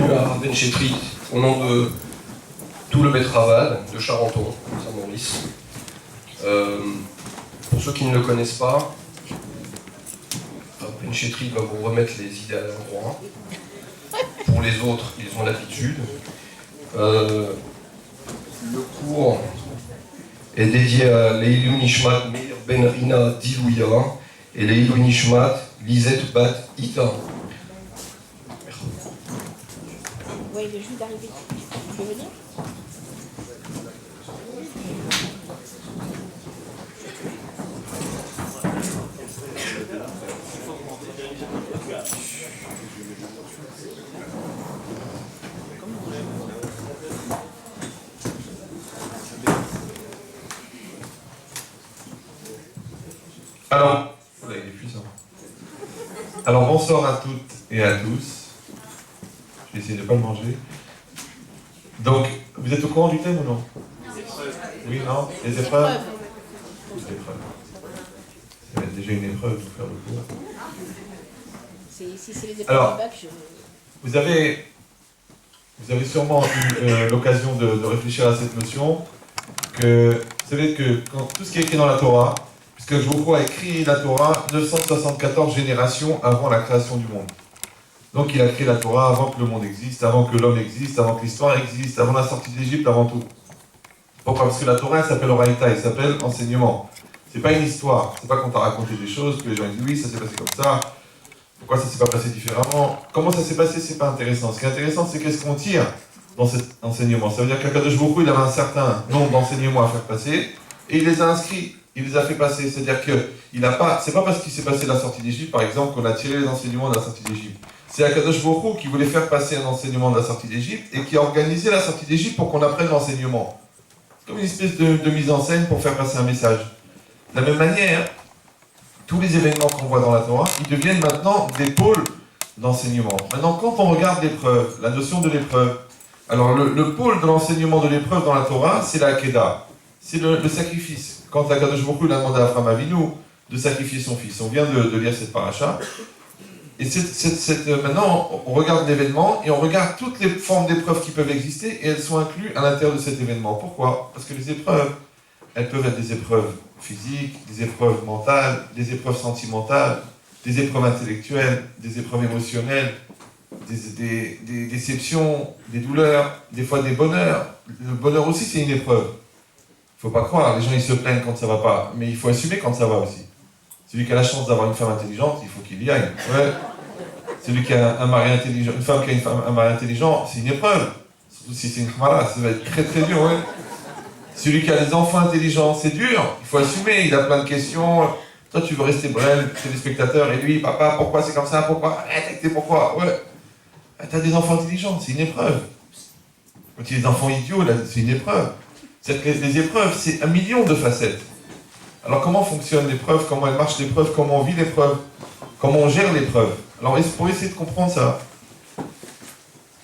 bienvenue à Benchetrit, au nom de tout le Betraval, de Charenton, Saint-Maurice. Pour ceux qui ne le connaissent pas, Benchetrit va vous remettre les idées à l'endroit. Pour les autres, ils ont l'habitude. Le cours est dédié à Leilu Nishmat Meir Ben Rina Dilouya et Leilu Nishmat Lisette Bat Ita. Oui, il est juste d'arriver. Tu peux venir ? Alors, bonsoir à toutes et à tous. Je vais essayer de ne pas le manger. Donc, vous êtes au courant du thème ou non? Oui, non? Les épreuves? Les épreuves. Ça va être déjà une épreuve de faire le cours. Si c'est les épreuves Alors, du bac, vous avez sûrement eu l'occasion de réfléchir à cette notion que vous savez que quand tout ce qui est écrit dans la Torah, puisque Joko a écrit la Torah 974 générations avant la création du monde. Donc il a créé la Torah avant que le monde existe, avant que l'homme existe, avant que l'histoire existe, avant la sortie d'Égypte, avant tout. Pourquoi? Parce que la Torah, elle s'appelle Oraïta, elle s'appelle enseignement. C'est pas une histoire, c'est pas qu'on t'a raconté des choses, que les gens disent oui, ça s'est passé comme ça, pourquoi ça s'est pas passé différemment. Comment ça s'est passé, c'est pas intéressant. Ce qui est intéressant, c'est qu'est-ce qu'on tire dans cet enseignement. Ça veut dire qu'Akadosh Baruch Hu, il avait un certain nombre d'enseignements à faire passer, et il les a inscrits. Il les a fait passer, c'est-à-dire que c'est pas parce qu'il s'est passé la sortie d'Égypte, par exemple, qu'on a tiré les enseignements de la sortie d'Égypte. C'est Akadosh Baruch Hu qui voulait faire passer un enseignement de la sortie d'Égypte et qui a organisé la sortie d'Égypte pour qu'on apprenne l'enseignement. C'est comme une espèce de mise en scène pour faire passer un message. De la même manière, tous les événements qu'on voit dans la Torah, ils deviennent maintenant des pôles d'enseignement. Maintenant, quand on regarde l'épreuve, la notion de l'épreuve, alors le pôle de l'enseignement de l'épreuve dans la Torah, c'est la Akedah, c'est le sacrifice. Quand Akadosh Baruch Hu a demandé à Abraham Avinu de sacrifier son fils, on vient de lire cette paracha, et maintenant on regarde l'événement et on regarde toutes les formes d'épreuves qui peuvent exister et elles sont incluses à l'intérieur de cet événement. Pourquoi? Parce que les épreuves, elles peuvent être des épreuves physiques, des épreuves mentales, des épreuves sentimentales, des épreuves intellectuelles, des épreuves émotionnelles, des déceptions, des douleurs, des fois des bonheurs. Le bonheur aussi c'est une épreuve. Il ne faut pas croire, les gens ils se plaignent quand ça ne va pas, mais il faut assumer quand ça va aussi. Celui qui a la chance d'avoir une femme intelligente, il faut qu'il y aille. Ouais. Celui qui a un mari intelligent, une femme qui a un mari intelligent, c'est une épreuve. Surtout si c'est une khmara, ça va être très très dur. Ouais. Celui qui a des enfants intelligents, c'est dur, il faut assumer, il a plein de questions. Toi tu veux rester bref, téléspectateur, et lui, papa, pourquoi c'est comme ça, pourquoi? Arrête, pourquoi? Ouais. T'as des enfants intelligents, c'est une épreuve. Quand tu as des enfants idiots, là, c'est une épreuve. Les épreuves, c'est 1 million de facettes. Alors comment fonctionne l'épreuve, comment elle marche l'épreuve, comment on vit l'épreuve, comment on gère l'épreuve. Alors pour essayer de comprendre ça,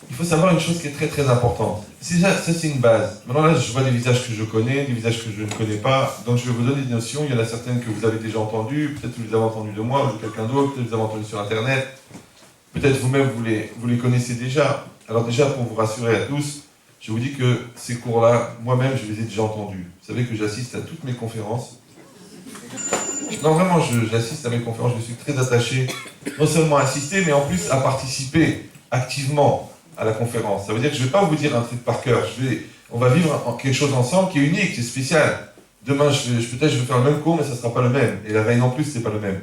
il faut savoir une chose qui est très très importante. Ça c'est une base. Maintenant là, je vois des visages que je connais, des visages que je ne connais pas, donc je vais vous donner des notions. Il y en a certaines que vous avez déjà entendues, peut-être que vous les avez entendues de moi ou de quelqu'un d'autre, peut-être que vous les avez entendues sur Internet, peut-être vous-même vous les connaissez déjà. Alors déjà, pour vous rassurer à tous, je vous dis que ces cours-là, moi-même, je les ai déjà entendus. Vous savez que j'assiste à toutes mes conférences. Non, vraiment, j'assiste à mes conférences, je suis très attaché, non seulement à assister, mais en plus à participer activement à la conférence. Ça veut dire que je ne vais pas vous dire un truc par cœur. On va vivre quelque chose ensemble qui est unique, qui est spécial. Demain, peut-être je vais faire le même cours, mais ça ne sera pas le même. Et la veille non plus, ce n'est pas le même.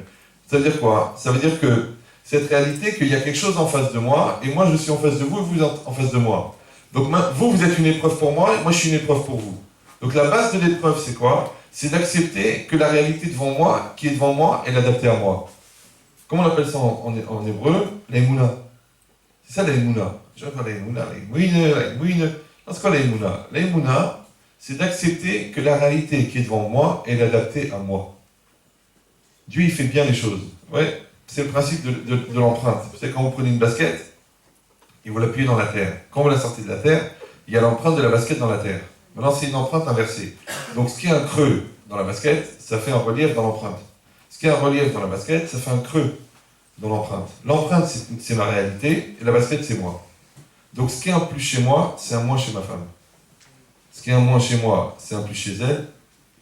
Ça veut dire quoi? Ça veut dire que cette réalité, qu'il y a quelque chose en face de moi, et moi je suis en face de vous, et vous êtes en face de moi. Donc vous êtes une épreuve pour moi, et moi je suis une épreuve pour vous. Donc la base de l'épreuve, c'est quoi? C'est d'accepter que la réalité devant moi, qui est devant moi, est adaptée à moi. Comment on appelle ça en hébreu? L'aïmouna. C'est ça l'aïmouna. Je vais pas l'aïmouna, l'aïmouna. Non, c'est quoi l'aïmouna? L'aïmouna, c'est d'accepter que la réalité qui est devant moi est adaptée à moi. Dieu, il fait bien les choses. Ouais, c'est le principe de l'empreinte. Vous savez, quand vous prenez une basket, et vous l'appuyez dans la terre. Quand vous la sortez de la terre, il y a l'empreinte de la basket dans la terre. Maintenant, c'est une empreinte inversée. Donc, ce qui est un creux dans la basket, ça fait un relief dans l'empreinte. Ce qui est un relief dans la basket, ça fait un creux dans l'empreinte. L'empreinte, c'est ma réalité, et la basket, c'est moi. Donc ce qui est un plus chez moi, c'est un moins chez ma femme. Ce qui est un moins chez moi, c'est un plus chez elle.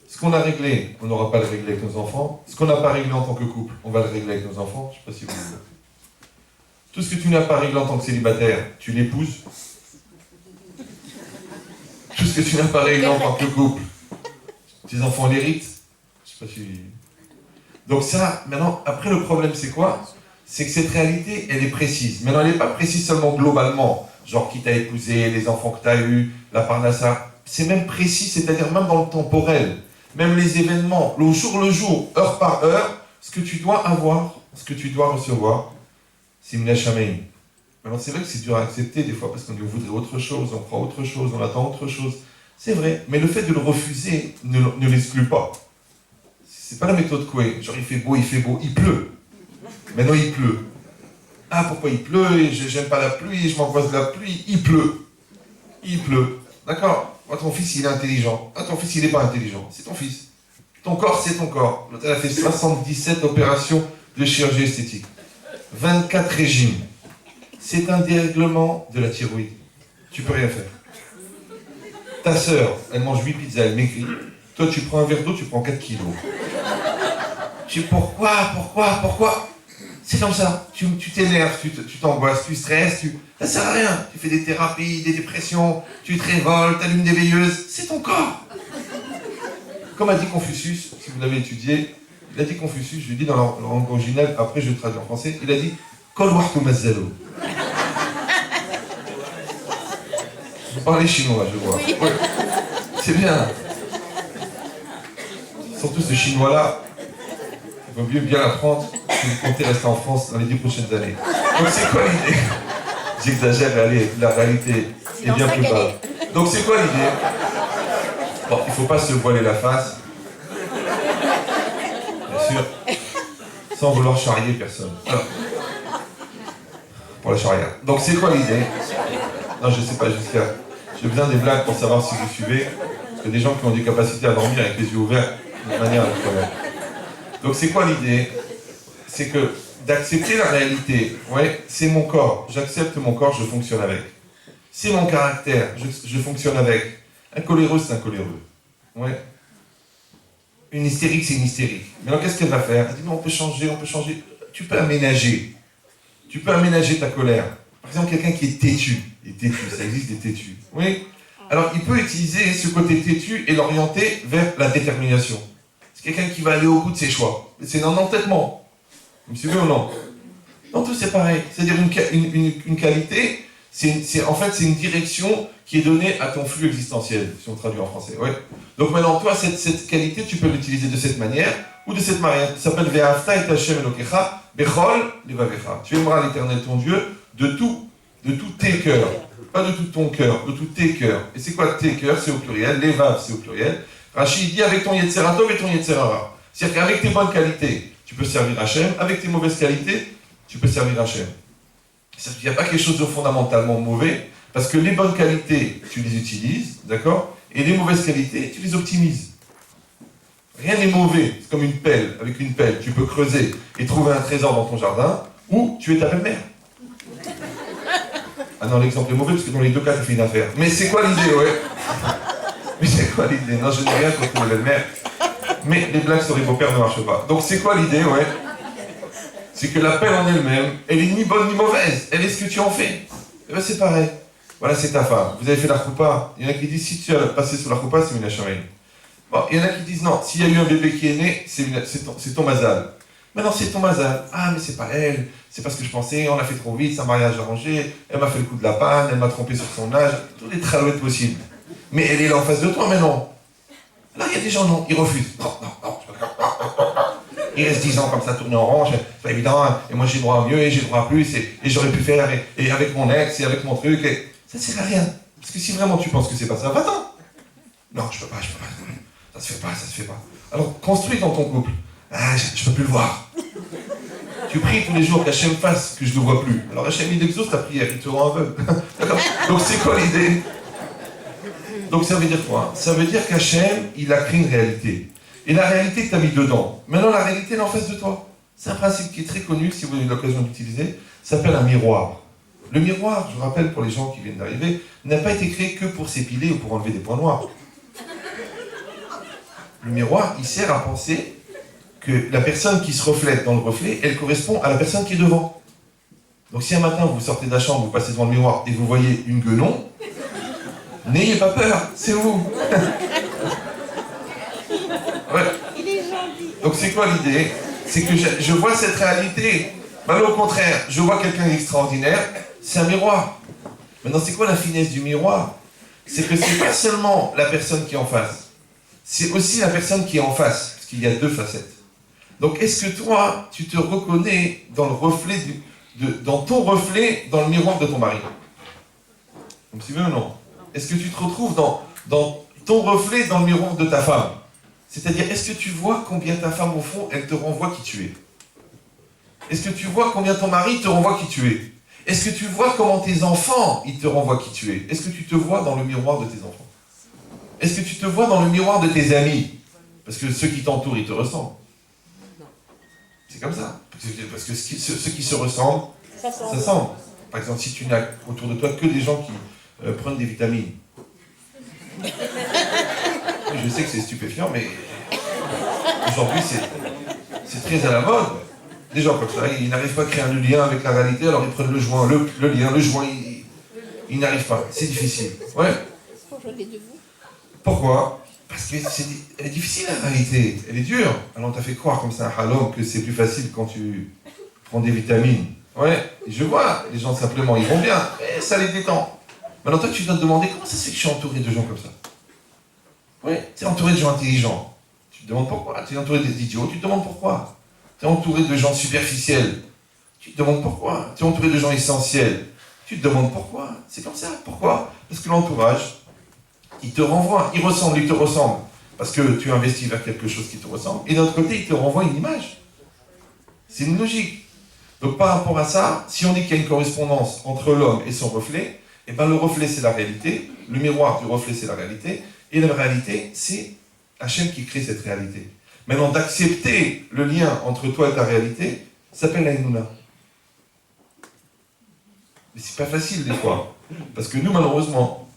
Ce qu'on a réglé, on n'aura pas le réglé avec nos enfants. Ce qu'on n'a pas réglé en tant que couple, on va le régler avec nos enfants. Je ne sais pas si vous voulez. Tout ce que tu n'as pas réglé en tant que célibataire, tu l'épouses. Tout ce que tu n'as pas réglé en tant que couple, tes enfants l'héritent. Je sais pas si... Donc ça, maintenant, après le problème c'est quoi? C'est que cette réalité, elle est précise. Maintenant, elle n'est pas précise seulement globalement. Genre qui t'a épousé, les enfants que tu as eus, la parnassa. C'est même précis, c'est-à-dire même dans le temporel. Même les événements, le jour, heure par heure, ce que tu dois avoir, ce que tu dois recevoir, c'est Mina Shamein. Maintenant, c'est vrai que c'est dur à accepter des fois, parce qu'on voudrait autre chose, on croit autre chose, on attend autre chose. C'est vrai, mais le fait de le refuser ne l'exclut pas. C'est pas la méthode Coué. Genre, il fait beau, il pleut. Maintenant, il pleut. Ah, pourquoi il pleut? J'aime pas la pluie, je m'angoisse de la pluie. Il pleut. Il pleut. D'accord? Ah, ton fils, il est intelligent. Ah, ton fils, il n'est pas intelligent. C'est ton fils. Ton corps, c'est ton corps. L'autre, elle a fait 77 opérations de chirurgie esthétique. 24 régimes. C'est un dérèglement de la thyroïde. Tu peux rien faire. Ta sœur, elle mange 8 pizzas, elle maigrit. Toi, tu prends un verre d'eau, tu prends 4 kilos. Je dis pourquoi? C'est comme ça. Tu t'énerves, tu t'angoisses, tu stresses, ça sert à rien. Tu fais des thérapies, des dépressions, tu te révoltes, tu allumes des veilleuses. C'est ton corps. Comme a dit Confucius, si vous l'avez étudié, il a dit Confucius, je lui dis dans la langue originale, après je le traduis en français, il a dit Kol wahtu mazzalo. Vous parlez chinois, je vois. Oui. Ouais. C'est bien. Surtout ce chinois-là, il vaut mieux bien l'apprendre si vous comptez rester en France dans les 10 prochaines années. Donc c'est quoi l'idée? J'exagère, mais allez, la réalité est bien plus bas. Donc c'est quoi l'idée? Bon, il ne faut pas se voiler la face. Bien sûr. Sans vouloir charrier personne. Alors, pour la charia. Donc c'est quoi l'idée? Non, je ne sais pas, jusqu'à... J'ai besoin des blagues pour savoir si vous suivez. Parce que des gens qui ont des capacités à dormir avec les yeux ouverts, de manière incroyable. Donc c'est quoi l'idée? C'est que d'accepter la réalité. Ouais, c'est mon corps. J'accepte mon corps, je fonctionne avec. C'est mon caractère, je fonctionne avec. Un coléreux, c'est un coléreux. Ouais. Une hystérique, c'est une hystérique. Mais alors qu'est-ce qu'elle va faire? Elle dit, non, on peut changer. Tu peux aménager. Tu peux aménager ta colère. Par exemple, quelqu'un qui est têtu. Ça existe des têtus. Oui. Alors, il peut utiliser ce côté têtu et l'orienter vers la détermination. C'est quelqu'un qui va aller au bout de ses choix. C'est un entêtement. Vous me suivez ou non? Non, tout c'est pareil. C'est-à-dire une qualité, en fait, c'est une direction qui est donnée à ton flux existentiel, si on traduit en français. Ouais. Donc maintenant, toi, cette qualité, tu peux l'utiliser de cette manière ou de cette manière. Ça s'appelle Ve'afta et Hashem Elokecha, Bechol Levavecha. Tu aimeras l'Éternel ton Dieu de tous tes cœurs. Pas de tout ton cœur, de tous tes cœurs. Et c'est quoi tes cœurs? C'est au pluriel. Levav, c'est au pluriel. Rachid dit avec ton Yetzeratov et ton Yetzerara. C'est-à-dire qu'avec tes bonnes qualités, tu peux servir Hachem. Avec tes mauvaises qualités, tu peux servir Hachem. C'est-à-dire qu'il n'y a pas quelque chose de fondamentalement mauvais, parce que les bonnes qualités, tu les utilises, d'accord? Et les mauvaises qualités, tu les optimises. Rien n'est mauvais. C'est comme une pelle. Avec une pelle, tu peux creuser et trouver un trésor dans ton jardin, ou tu es ta belle-mère. Ah non, l'exemple est mauvais, parce que dans les deux cas, tu fais une affaire. Mais c'est quoi l'idée, ouais? Mais c'est quoi l'idée? Non, je n'ai rien contre la belle-mère. Mais les blagues sur les beaux-pères ne marchent pas. Donc c'est quoi l'idée, ouais? C'est que la pelle en elle-même, elle est ni bonne ni mauvaise. Elle est ce que tu en fais. Et ben c'est pareil. Voilà, c'est ta femme. Vous avez fait la choupa. Il y en a qui disent, si tu as passé sous la choupa, c'est une Shamein. Bon, il y en a qui disent, non, s'il y a eu un bébé qui est né, c'est ton mazal. Mais non, c'est ton mazal. Ah, mais c'est pas elle. C'est parce que je pensais, on l'a fait trop vite, sa mariage arrangé, elle m'a fait le coup de la panne, elle m'a trompé sur son âge, tous les tralouettes possibles. Mais elle est là en face de toi, mais non. Là, il y a des gens, non, ils refusent. Non. Il reste 10 ans comme ça, tourner en rond, c'est pas évident, hein. Et moi j'ai droit à mieux, et j'ai droit à plus, et j'aurais pu faire, et avec mon ex, et avec mon truc, et ça sert à rien. Parce que si vraiment tu penses que c'est pas ça, va-t'en. Non, je peux pas. Ça se fait pas. Alors, construis dans ton couple. Ah, je peux plus le voir. Tu pries tous les jours qu'Hachem fasse que je ne le vois plus. Alors Hachem, il exauce ta prière, il te rend aveugle. D'accord? Donc c'est quoi l'idée? Donc ça veut dire quoi? Ça veut dire qu'Hachem, il a créé une réalité. Et la réalité que tu as mis dedans. Maintenant, la réalité, elle est en face de toi. C'est un principe qui est très connu, si vous avez l'occasion d'utiliser. Ça s'appelle un miroir. Le miroir, je vous rappelle pour les gens qui viennent d'arriver, n'a pas été créé que pour s'épiler ou pour enlever des points noirs. Le miroir, il sert à penser que la personne qui se reflète dans le reflet, elle correspond à la personne qui est devant. Donc si un matin vous sortez de la chambre, vous passez devant le miroir et vous voyez une guenon, n'ayez pas peur, c'est vous. Ouais. Il est gentil. Donc c'est quoi l'idée? C'est que je vois cette réalité. Maintenant au contraire, je vois quelqu'un d'extraordinaire, c'est un miroir. Maintenant c'est quoi la finesse du miroir? C'est que c'est pas seulement la personne qui est en face, c'est aussi la personne qui est en face, parce qu'il y a deux facettes. Donc est-ce que toi, tu te reconnais dans le reflet dans ton reflet dans le miroir de ton mari? Vous me suivez ou non? Est-ce que tu te retrouves dans ton reflet dans le miroir de ta femme? C'est-à-dire, est-ce que tu vois combien ta femme, au fond, elle te renvoie qui tu es? Est-ce que tu vois combien ton mari te renvoie qui tu es? Est-ce que tu vois comment tes enfants, ils te renvoient qui tu es? Est-ce que tu te vois dans le miroir de tes enfants? Est-ce que tu te vois dans le miroir de tes amis? Parce que ceux qui t'entourent, ils te ressemblent. C'est comme ça. Parce que ceux qui se ressemblent, ça semble. Par exemple, si tu n'as autour de toi que des gens qui prennent des vitamines. Je sais que c'est stupéfiant, mais aujourd'hui, c'est très à la mode. Des gens comme ça, ils n'arrivent pas à créer un lien avec la réalité, alors ils prennent le joint, le lien, le joint, ils n'arrivent pas. C'est difficile. Ouais. Pourquoi? Parce que elle est difficile la réalité, elle est dure. Alors on t'a fait croire comme ça un halom que c'est plus facile quand tu prends des vitamines. Ouais, et je vois, les gens simplement, ils vont bien, et ça les détend. Maintenant toi tu dois te demander comment ça se fait que je suis entouré de gens comme ça. Ouais, tu es entouré de gens intelligents. Tu te demandes pourquoi. Tu es entouré d'idiots, tu te demandes pourquoi. Tu es entouré de gens superficiels. Tu te demandes pourquoi. Tu es entouré de gens essentiels. Tu te demandes pourquoi. C'est comme ça. Pourquoi? Parce que l'entourage, il te renvoie, il te ressemble. Parce que tu investis vers quelque chose qui te ressemble. Et d'un autre côté, il te renvoie une image. C'est une logique. Donc par rapport à ça, si on dit qu'il y a une correspondance entre l'homme et son reflet, eh ben le reflet c'est la réalité, le miroir du reflet c'est la réalité, et la réalité c'est Hachem qui crée cette réalité. Maintenant d'accepter le lien entre toi et ta réalité, ça s'appelle la Emouna. Mais c'est pas facile des fois, parce que nous malheureusement,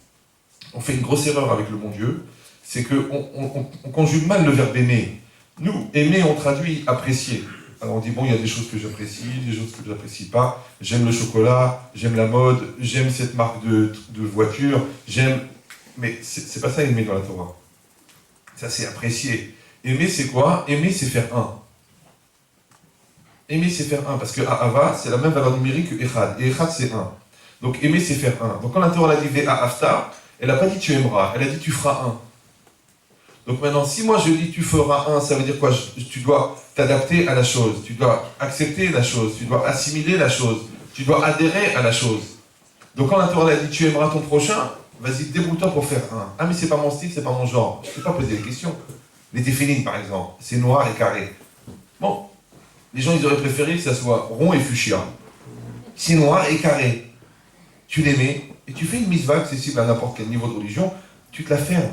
on fait une grosse erreur avec le bon Dieu, c'est qu'on conjugue mal le verbe aimer. Nous, aimer, on traduit apprécier. Alors on dit, bon, il y a des choses que j'apprécie, des choses que je n'apprécie pas. J'aime le chocolat, j'aime la mode, j'aime cette marque de voiture, j'aime... Mais c'est pas ça aimer dans la Torah. Ça, c'est apprécier. Aimer, c'est quoi? Aimer, c'est faire un. Aimer, c'est faire un. Parce que Ahava, c'est la même valeur numérique que Echad. Et Echad, c'est un. Donc aimer, c'est faire un. Donc quand la Torah a dit Ve'a Aftar, elle n'a pas dit tu aimeras, elle a dit tu feras un. Donc maintenant, si moi je dis tu feras un, ça veut dire quoi? Tu dois t'adapter à la chose, tu dois accepter la chose, tu dois assimiler la chose, tu dois adhérer à la chose. Donc quand la Torah a dit tu aimeras ton prochain, vas-y, débrouille-toi pour faire un. Ah mais c'est pas mon style, c'est pas mon genre. Je ne t'ai pas posé les questions. Les téphilines par exemple, c'est noir et carré. Bon, les gens ils auraient préféré que ça soit rond et fuchsia. C'est noir et carré. Tu les mets et tu fais une mitzvah accessible à n'importe quel niveau de religion, tu te la fermes.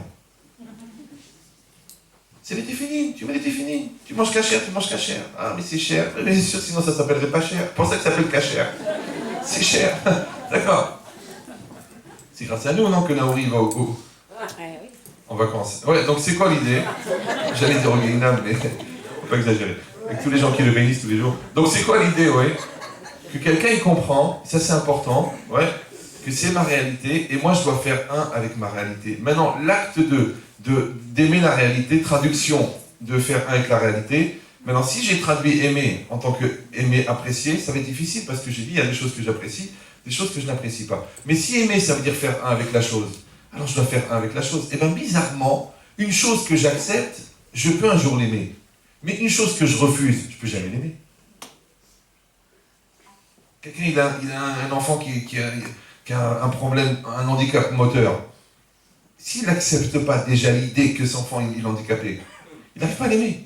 C'est les téphilines, tu mets les téphilines. Tu manges cachère, tu manges cachère. Ah, mais c'est cher. Mais c'est sûr, sinon ça s'appellerait pas cher. C'est pour ça que ça s'appelle cachère. C'est cher. D'accord. C'est grâce à nous, non, que Naouri va en vacances. Ouais, donc c'est quoi l'idée? J'allais dire au Guéinam, mais faut pas exagérer. Avec tous les gens qui le bénissent tous les jours. Donc c'est quoi l'idée, ouais? Que quelqu'un il comprend, ça c'est important, ouais, que c'est ma réalité, et moi je dois faire un avec ma réalité. Maintenant, l'acte d'aimer la réalité, traduction de faire un avec la réalité. Maintenant, si j'ai traduit aimer en tant que aimer, apprécier, ça va être difficile parce que j'ai dit il y a des choses que j'apprécie, des choses que je n'apprécie pas. Mais si aimer, ça veut dire faire un avec la chose, alors je dois faire un avec la chose. Et bien bizarrement, une chose que j'accepte, je peux un jour l'aimer. Mais une chose que je refuse, je peux jamais l'aimer. Quelqu'un, il a un enfant qui a un problème, un handicap moteur. S'il n'accepte pas déjà l'idée que son enfant est handicapé, il n'arrive pas à l'aimer.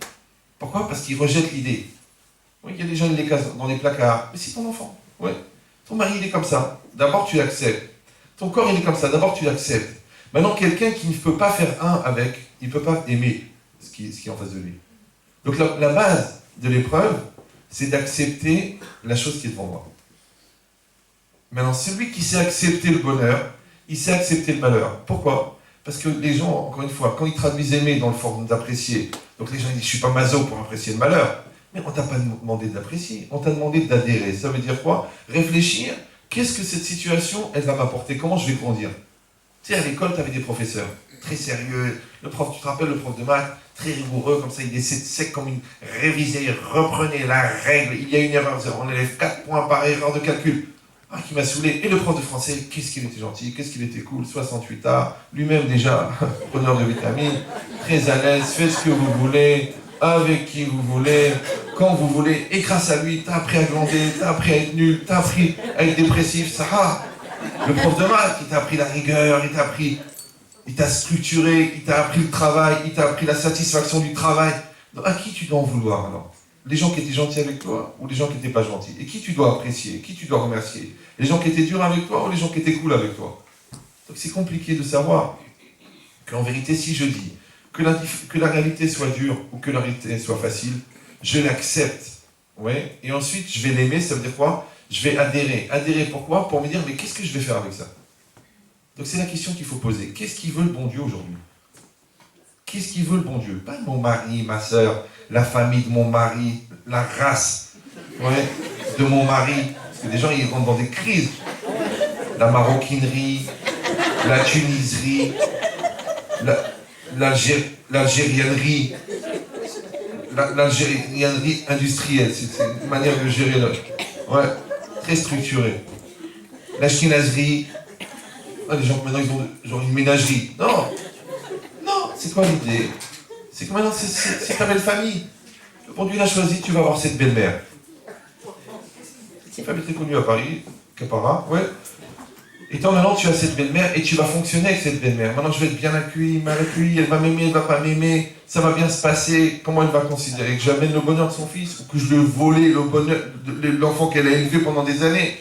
Pourquoi? Parce qu'il rejette l'idée. Oui, il y a des gens qui les cassent dans des placards. Mais c'est ton enfant. Ouais. Ton mari, il est comme ça. D'abord, tu l'acceptes. Ton corps, il est comme ça. D'abord, tu l'acceptes. Maintenant, quelqu'un qui ne peut pas faire un avec, il ne peut pas aimer ce qui est en face de lui. Donc, la base de l'épreuve, c'est d'accepter la chose qui est devant moi. Maintenant, celui qui sait accepter le bonheur, il sait accepter le malheur. Pourquoi? Parce que les gens, encore une fois, quand ils traduisent aimer dans le forme d'apprécier, donc les gens disent, je suis pas maso pour apprécier le malheur. Mais on t'a pas demandé d'apprécier, on t'a demandé d'adhérer. Ça veut dire quoi? Réfléchir, qu'est-ce que cette situation, elle va m'apporter? Comment je vais grandir? Tu sais, à l'école, tu avais des professeurs très sérieux. Le prof, tu te rappelles, le prof de maths, très rigoureux, comme ça, il est sec comme une révisée, reprenez la règle, il y a une erreur, on élève 4 points par erreur de calcul. Ah, qui m'a saoulé. Et le prof de français, qu'est-ce qu'il était gentil, qu'est-ce qu'il était cool, 68A, lui-même déjà, preneur de vitamines, très à l'aise, faites ce que vous voulez, avec qui vous voulez, quand vous voulez, et grâce à lui, t'as appris à glander, t'as appris à être nul, t'as appris à être dépressif, ça va. Le prof de maths, il t'a appris la rigueur, il t'a structuré, il t'a appris le travail, il t'a appris la satisfaction du travail. Donc, à qui tu dois en vouloir alors? Les gens qui étaient gentils avec toi ou les gens qui n'étaient pas gentils? Et qui tu dois apprécier? Qui tu dois remercier? Les gens qui étaient durs avec toi ou les gens qui étaient cool avec toi? Donc c'est compliqué de savoir qu'en vérité, si je dis que la réalité soit dure ou que la réalité soit facile, je l'accepte. Ouais. Et ensuite, je vais l'aimer, ça veut dire quoi? Je vais adhérer. Adhérer pourquoi? Pour me dire, mais qu'est-ce que je vais faire avec ça? Donc c'est la question qu'il faut poser. Qu'est-ce qu'il veut le bon Dieu aujourd'hui? Qu'est-ce qu'il veut le bon Dieu? Pas mon mari, ma sœur, la famille de mon mari, la race de mon mari. Parce que des gens, ils rentrent dans des crises. La maroquinerie, la tuniserie, l'algériennerie, l'algériennerie industrielle. C'est une manière de gérer le... Ouais, très structurée. L'ashkénazerie. Les gens maintenant ils ont genre une ménagerie. Non, c'est quoi l'idée? C'est que maintenant c'est ta belle famille. Le bon Dieu l'a choisi, tu vas avoir cette belle-mère. C'est une famille très connue à Paris, Capara, ouais. Et toi maintenant tu as cette belle-mère et tu vas fonctionner avec cette belle-mère. Maintenant je vais être bien accueilli, mal accueilli, elle va m'aimer, elle va pas m'aimer, ça va bien se passer. Comment elle va considérer? Que j'amène le bonheur de son fils ou que je lui ai volé le bonheur de l'enfant qu'elle a élevé pendant des années?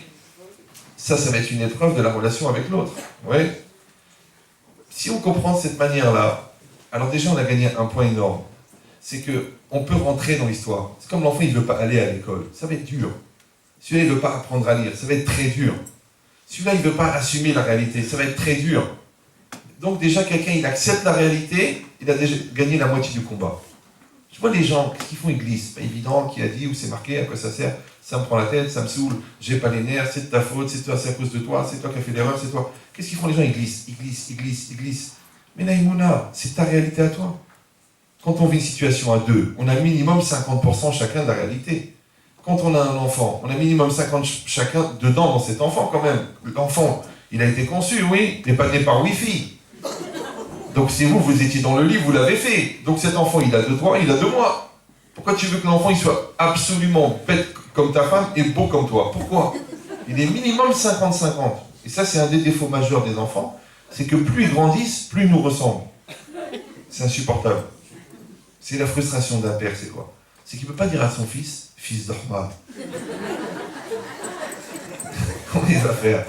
Ça va être une épreuve de la relation avec l'autre. Ouais. Si on comprend de cette manière-là, alors déjà on a gagné un point énorme. C'est qu'on peut rentrer dans l'histoire. C'est comme l'enfant, il ne veut pas aller à l'école. Ça va être dur. Celui-là, il ne veut pas apprendre à lire. Ça va être très dur. Celui-là, il ne veut pas assumer la réalité. Ça va être très dur. Donc déjà, quelqu'un, il accepte la réalité, il a déjà gagné la moitié du combat. Je vois les gens, qu'est-ce qu'ils font? Ils glissent. Pas évident, qui a dit, où c'est marqué, à quoi ça sert? Ça me prend la tête, ça me saoule, j'ai pas les nerfs, c'est de ta faute, c'est toi, c'est à cause de toi, c'est toi qui as fait l'erreur, c'est toi. Qu'est-ce qu'ils font les gens? Ils glissent. Mais Naïmouna, c'est ta réalité à toi. Quand on vit une situation à deux, on a minimum 50% chacun de la réalité. Quand on a un enfant, on a minimum 50 chacun dedans dans cet enfant quand même. L'enfant, il a été conçu, oui, mais pas né par Wi-Fi. Donc si vous étiez dans le lit, vous l'avez fait. Donc cet enfant, il a de toi, il a de moi. Pourquoi tu veux que l'enfant il soit absolument bête comme ta femme et beau comme toi? Pourquoi? Il est minimum 50-50. Et ça, c'est un des défauts majeurs des enfants. C'est que plus ils grandissent, plus ils nous ressemblent. C'est insupportable. C'est la frustration d'un père, c'est quoi? C'est qu'il ne peut pas dire à son fils, fils d'Orma. Comment il va faire?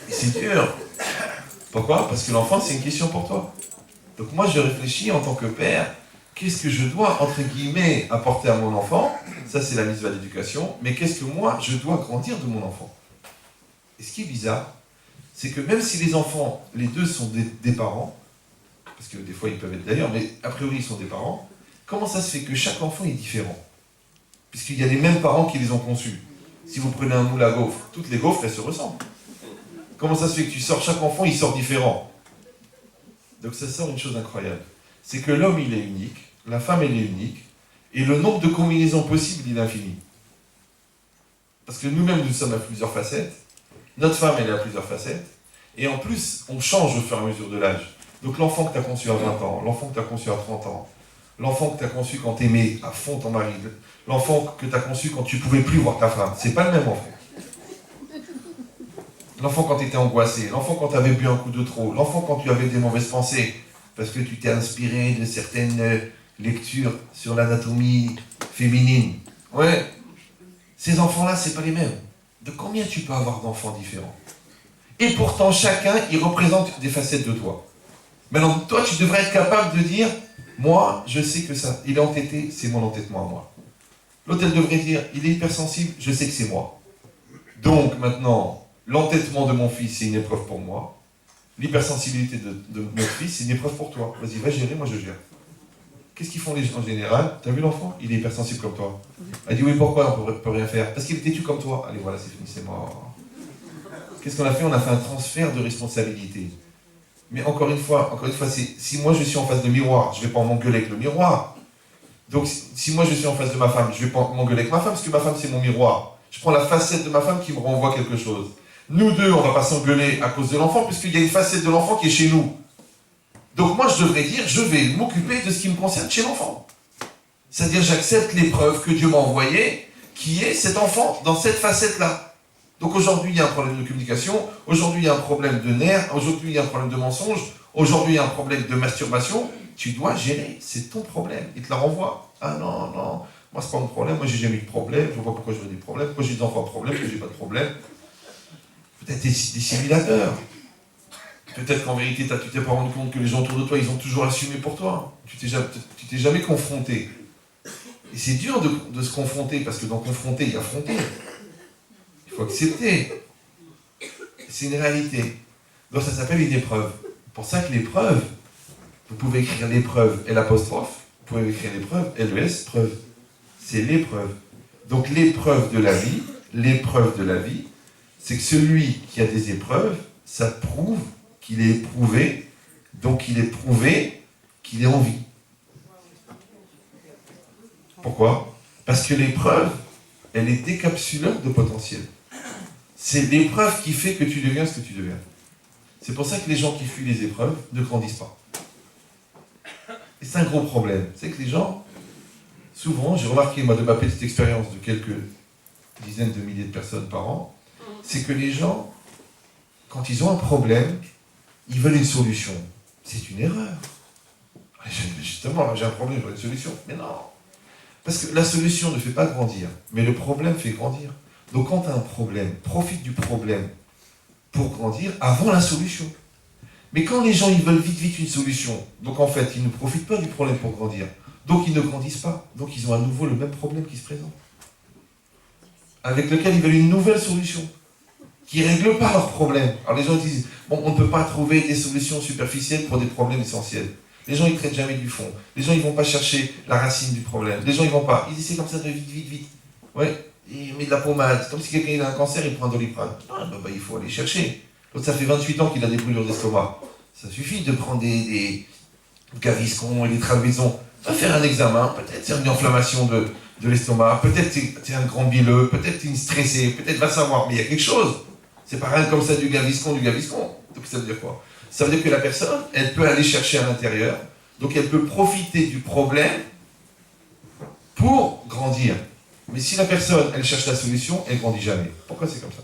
Et c'est dur. Pourquoi? Parce que l'enfant, c'est une question pour toi. Donc moi, je réfléchis en tant que père, qu'est-ce que je dois, entre guillemets, apporter à mon enfant? Ça, c'est la mise à l'éducation. Mais qu'est-ce que moi, je dois grandir de mon enfant? Et ce qui est bizarre, c'est que même si les enfants, les deux sont des parents, parce que des fois ils peuvent être d'ailleurs, mais a priori ils sont des parents, comment ça se fait que chaque enfant est différent? Puisqu'il y a les mêmes parents qui les ont conçus. Si vous prenez un moule à gaufres, toutes les gaufres, elles se ressemblent. Comment ça se fait que tu sors, chaque enfant, il sort différent? Donc ça sort une chose incroyable. C'est que l'homme, il est unique, la femme, elle est unique, et le nombre de combinaisons possibles, il est infini. Parce que nous-mêmes, nous sommes à plusieurs facettes, notre femme, elle est à plusieurs facettes, et en plus, on change au fur et à mesure de l'âge. Donc l'enfant que tu as conçu à 20 ans, l'enfant que tu as conçu à 30 ans, l'enfant que tu as conçu quand tu aimais à fond ton mari, l'enfant que tu as conçu quand tu ne pouvais plus voir ta femme, c'est pas le même enfant. L'enfant quand tu étais angoissé, l'enfant quand tu avais bu un coup de trop, l'enfant quand tu avais des mauvaises pensées, parce que tu t'es inspiré de certaines lectures sur l'anatomie féminine. Ouais. Ces enfants-là, c'est pas les mêmes. De combien tu peux avoir d'enfants différents? Et pourtant, chacun, il représente des facettes de toi. Maintenant, toi, tu devrais être capable de dire, moi, je sais que ça, il est entêté, c'est mon entêtement à moi. L'autre, elle devrait dire, il est hypersensible, je sais que c'est moi. Donc maintenant, l'entêtement de mon fils, c'est une épreuve pour moi. L'hypersensibilité de notre fils, c'est une épreuve pour toi. Vas-y, va gérer, moi je gère. Qu'est-ce qu'ils font les gens en général? T'as vu l'enfant? Il est hypersensible comme toi. Elle dit oui, pourquoi on peut rien faire? Parce qu'il est têtu comme toi. Allez, voilà, c'est fini, c'est mort. Qu'est-ce qu'on a fait? On a fait un transfert de responsabilité. Mais encore une fois, si moi je suis en face de miroir, je ne vais pas m'engueuler avec le miroir. Donc si moi je suis en face de ma femme, je ne vais pas m'engueuler avec ma femme, parce que ma femme c'est mon miroir. Je prends la facette de ma femme qui me renvoie quelque chose. Nous deux, on ne va pas s'engueuler à cause de l'enfant, puisqu'il y a une facette de l'enfant qui est chez nous. Donc moi je devrais dire, je vais m'occuper de ce qui me concerne chez l'enfant. C'est-à-dire j'accepte l'épreuve que Dieu m'a envoyée, qui est cet enfant dans cette facette-là. Donc aujourd'hui il y a un problème de communication, aujourd'hui il y a un problème de nerfs, aujourd'hui il y a un problème de mensonge, aujourd'hui il y a un problème de masturbation. Tu dois gérer, c'est ton problème. Il te la renvoie. Ah non, non, moi c'est pas mon problème, moi j'ai jamais eu de problème, je vois pas pourquoi j'aurais des problèmes, pourquoi j'ai des enfants de problème, pourquoi j'ai pas de problème. Peut-être des simulateurs. Peut-être qu'en vérité, tu t'es pas rendu compte que les gens autour de toi, ils ont toujours assumé pour toi. Tu t'es jamais confronté. Et c'est dur de se confronter, parce que dans confronter, il y a affronter. Il faut accepter. C'est une réalité. Donc ça s'appelle une épreuve. C'est pour ça que l'épreuve, vous pouvez écrire l'épreuve et l'apostrophe, vous pouvez écrire l'épreuve, LES, preuve. C'est l'épreuve. Donc l'épreuve de la vie, c'est que celui qui a des épreuves, ça prouve qu'il est éprouvé, donc il est prouvé qu'il est en vie. Pourquoi? Parce que l'épreuve, elle est décapsuleur de potentiel. C'est l'épreuve qui fait que tu deviens ce que tu deviens. C'est pour ça que les gens qui fuient les épreuves ne grandissent pas. Et c'est un gros problème. C'est que les gens, souvent, j'ai remarqué, moi, de ma petite expérience de quelques dizaines de milliers de personnes par an, c'est que les gens, quand ils ont un problème, ils veulent une solution. C'est une erreur. Justement, j'ai un problème, je veux une solution. Mais non. Parce que la solution ne fait pas grandir, mais le problème fait grandir. Donc quand tu as un problème, profite du problème pour grandir avant la solution. Mais quand les gens ils veulent vite une solution, donc en fait ils ne profitent pas du problème pour grandir, donc ils ne grandissent pas, donc ils ont à nouveau le même problème qui se présente, avec lequel ils veulent une nouvelle solution, qui ne règle pas leur problème. Alors les gens disent, bon, on ne peut pas trouver des solutions superficielles pour des problèmes essentiels. Les gens ils ne traitent jamais du fond, les gens ils ne vont pas chercher la racine du problème, les gens ils ne vont pas, ils essaient comme ça de vite. Ouais. Il met de la pommade. C'est comme si quelqu'un a un cancer, il prend un Doliprane. Il faut aller chercher. L'autre, ça fait 28 ans qu'il a des brûlures d'estomac. Ça suffit de prendre des Gaviscon et des Tralmaison. Va faire un examen. Peut-être c'est une inflammation de l'estomac. Peut-être c'est un grand bileux. Peut-être c'est stressé. Peut-être va savoir. Mais il y a quelque chose. C'est pas rien comme ça du Gaviscon. Donc ça veut dire quoi? Ça veut dire que la personne, elle peut aller chercher à l'intérieur. Donc elle peut profiter du problème pour grandir. Mais si la personne, elle cherche la solution, elle ne grandit jamais. Pourquoi c'est comme ça?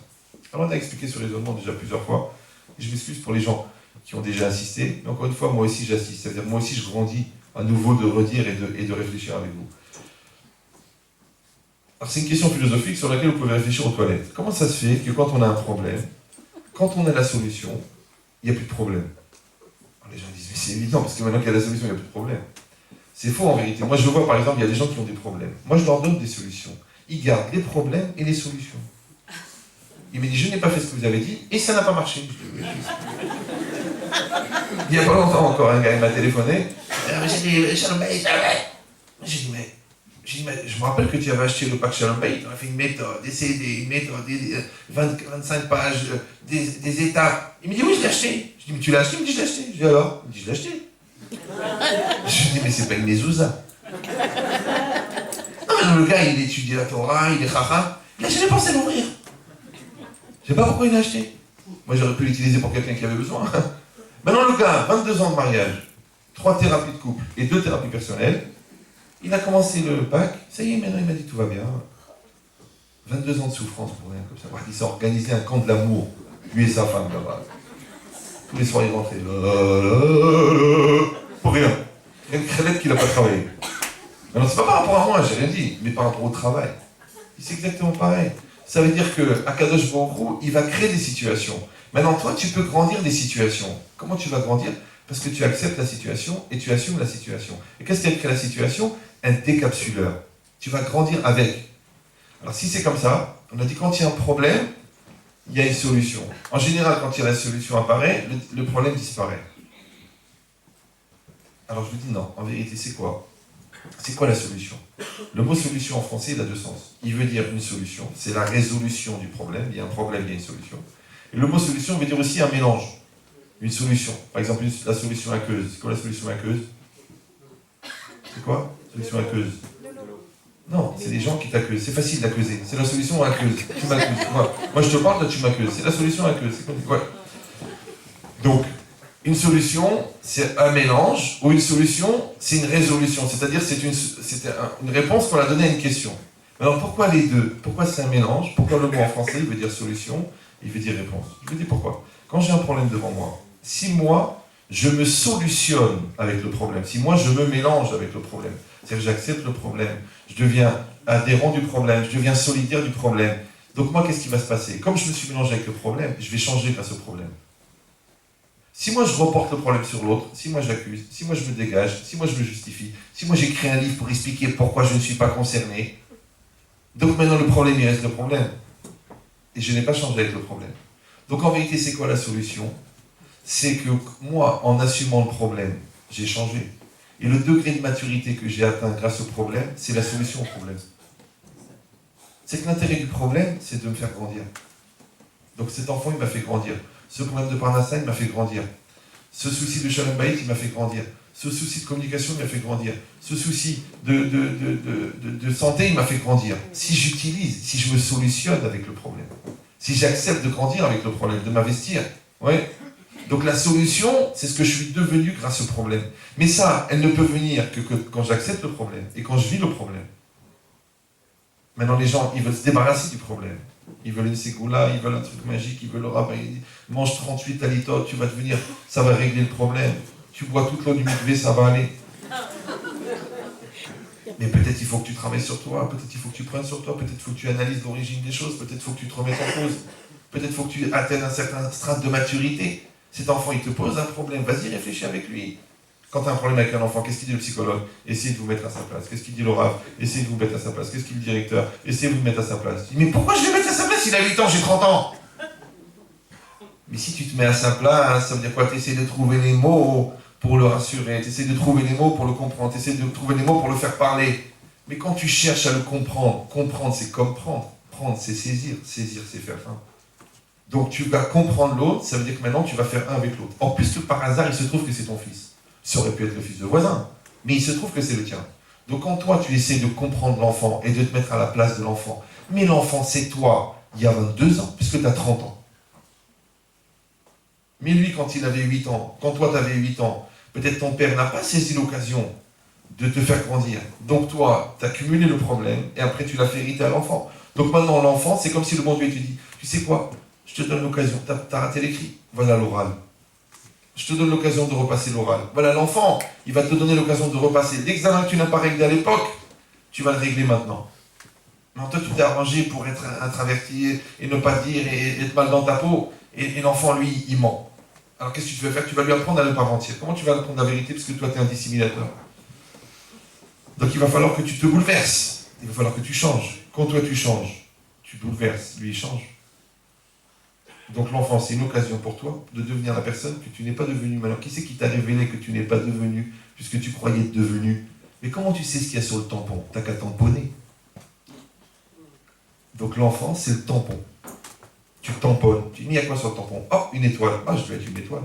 Alors on a expliqué ce raisonnement déjà plusieurs fois. Et je m'excuse pour les gens qui ont déjà assisté. Mais encore une fois, moi aussi j'assiste. C'est-à-dire moi aussi je grandis à nouveau de redire et de réfléchir avec vous. Alors c'est une question philosophique sur laquelle vous pouvez réfléchir aux toilettes. Comment ça se fait que quand on a un problème, quand on a la solution, il n'y a plus de problème? Alors les gens disent, mais c'est évident, parce que maintenant qu'il y a la solution, il n'y a plus de problème. C'est faux en vérité. Moi je vois par exemple, il y a des gens qui ont des problèmes. Moi je leur donne des solutions. Ils gardent les problèmes et les solutions. Il me dit, je n'ai pas fait ce que vous avez dit et ça n'a pas marché. Il n'y a pas longtemps encore, un gars il m'a téléphoné. J'ai dit, Shalom Bay, j'ai dit, mais je me rappelle que tu avais acheté le pack Shalom Bay, tu as fait une méthode, des CD, une méthode, 25 pages, des étapes. Il me dit, oui, je l'ai acheté. Je dis, mais tu l'as acheté? Il me dit, je l'ai acheté. Je dis, alors? Il me dit, je l'ai acheté. Je lui dis, mais c'est pas une mezouza. Non, mais le gars, il étudie la Torah, il est chacham. Il n'a jamais pensé à l'ouvrir. Je sais pas pourquoi il l'a acheté. Moi, j'aurais pu l'utiliser pour quelqu'un qui avait besoin. Maintenant, le gars, 22 ans de mariage, 3 thérapies de couple et 2 thérapies personnelles, il a commencé le pack. Ça y est, maintenant, il m'a dit, tout va bien. 22 ans de souffrance pour rien comme ça. Il s'est organisé un camp de l'amour, lui et sa femme, là-bas. Tous les soirs, il rentrait. Pour rien. Il y a une crevette qu'il n'a pas travaillé. Alors, c'est pas par rapport à moi, j'ai rien dit, mais par rapport au travail. C'est exactement pareil. Ça veut dire que Akadosh Baruch Hu, il va créer des situations. Maintenant, toi, tu peux grandir des situations. Comment tu vas grandir? Parce que tu acceptes la situation et tu assumes la situation. Et qu'est-ce qui crée la situation? Un décapsuleur. Tu vas grandir avec. Alors, si c'est comme ça, on a dit quand il y a un problème, il y a une solution. En général, quand la solution apparaît, le problème disparaît. Alors je vous dis non, en vérité, c'est quoi? C'est quoi la solution? Le mot solution en français, il a deux sens. Il veut dire une solution, c'est la résolution du problème. Il y a un problème, il y a une solution. Et le mot solution veut dire aussi un mélange. Une solution. Par exemple, la solution aqueuse. C'est quoi la solution aqueuse? C'est quoi? Solution aqueuse. Non, c'est les gens qui t'accusent. C'est facile d'accuser. C'est la solution aqueuse. Tu m'accuses. Moi, je te parle, toi, tu m'accuses. C'est la solution aqueuse. Ouais. Donc, une solution, c'est un mélange, ou une solution, c'est une résolution. C'est-à-dire, c'est une réponse qu'on a donnée à une question. Alors, pourquoi les deux? Pourquoi c'est un mélange? Pourquoi le mot en français, il veut dire solution, il veut dire réponse? Je vous dis pourquoi. Quand j'ai un problème devant moi, si moi, je me solutionne avec le problème, si moi, je me mélange avec le problème, c'est-à-dire que j'accepte le problème, je deviens adhérent du problème, je deviens solidaire du problème. Donc moi, qu'est-ce qui va se passer? Comme je me suis mélangé avec le problème, je vais changer face au problème. Si moi, je reporte le problème sur l'autre, si moi, j'accuse, si moi, je me dégage, si moi, je me justifie, si moi, j'écris un livre pour expliquer pourquoi je ne suis pas concerné, donc maintenant, le problème, il reste le problème. Et je n'ai pas changé avec le problème. Donc en vérité, c'est quoi la solution? C'est que moi, en assumant le problème, j'ai changé. Et le degré de maturité que j'ai atteint grâce au problème, c'est la solution au problème. C'est que l'intérêt du problème, c'est de me faire grandir. Donc cet enfant, il m'a fait grandir. Ce problème de Parnassa, il m'a fait grandir. Ce souci de Shalom Bayit, il m'a fait grandir. Ce souci de communication, il m'a fait grandir. Ce souci de santé, il m'a fait grandir. Si j'utilise, si je me solutionne avec le problème, si j'accepte de grandir avec le problème, de m'investir, ouais. Donc la solution, c'est ce que je suis devenu grâce au problème. Mais ça, elle ne peut venir que quand j'accepte le problème et quand je vis le problème. Maintenant, les gens, ils veulent se débarrasser du problème. Ils veulent une ségoula, ils veulent un truc magique, ils veulent le rabbin, ils disent, mange 38 alitot, tu vas devenir, ça va régler le problème. Tu bois toute l'eau du mikvé, ça va aller. Mais peut-être il faut que tu travailles sur toi, peut-être il faut que tu prennes sur toi, peut-être il faut que tu analyses l'origine des choses, peut-être il faut que tu te remettes en cause, peut-être il faut que tu atteignes un certain stade de maturité. Cet enfant, il te pose un problème, vas-y, réfléchis avec lui. Quand tu as un problème avec un enfant, qu'est-ce qu'il dit le psychologue? Essayez de vous mettre à sa place. Qu'est-ce qu'il dit le rav? Essayez de vous mettre à sa place. Qu'est-ce qu'il dit le directeur? Essayez de vous mettre à sa place. Mais pourquoi je vais mettre à sa place? Il a 8 ans, j'ai 30 ans. Mais si tu te mets à sa place, ça veut dire quoi? Tu essaies de trouver les mots pour le rassurer, tu essaies de trouver les mots pour le comprendre, tu essaies de trouver les mots pour le faire parler. Mais quand tu cherches à le comprendre, comprendre c'est comprendre, prendre c'est saisir, saisir c'est faire un. Donc tu vas comprendre l'autre, ça veut dire que maintenant tu vas faire un avec l'autre. En plus que par hasard, il se trouve que c'est ton fils. Ça aurait pu être le fils de voisin, mais il se trouve que c'est le tien. Donc quand toi tu essaies de comprendre l'enfant et de te mettre à la place de l'enfant, mais l'enfant c'est toi il y a 22 ans, puisque tu as 30 ans. Mais lui quand il avait 8 ans, quand toi tu avais 8 ans, peut-être ton père n'a pas saisi l'occasion de te faire grandir. Donc toi, tu as cumulé le problème et après tu l'as fait hériter à l'enfant. Donc maintenant l'enfant, c'est comme si le bon Dieu te dit, tu sais quoi, je te donne l'occasion, tu as raté l'écrit, voilà l'oral. Je te donne l'occasion de repasser l'oral. Voilà, l'enfant, il va te donner l'occasion de repasser. L'examen que tu n'as pas réglé à l'époque, tu vas le régler maintenant. Non, toi, tu t'es arrangé pour être introverti et ne pas dire et être mal dans ta peau. Et l'enfant, lui, il ment. Alors, qu'est-ce que tu vas faire? Tu vas lui apprendre à ne pas mentir. Comment tu vas apprendre la vérité? Parce que toi, tu es un dissimulateur. Donc, il va falloir que tu te bouleverses. Il va falloir que tu changes. Quand toi, tu changes, tu bouleverses. Lui, il change. Donc l'enfant, c'est une occasion pour toi de devenir la personne que tu n'es pas devenue. Maintenant, qui c'est qui t'a révélé que tu n'es pas devenu, puisque tu croyais être devenu? Mais comment tu sais ce qu'il y a sur le tampon? T'as qu'à tamponner. Donc l'enfant, c'est le tampon. Tu tamponnes. Tu dis, il y a quoi sur le tampon? Oh, une étoile. Ah, je dois être une étoile.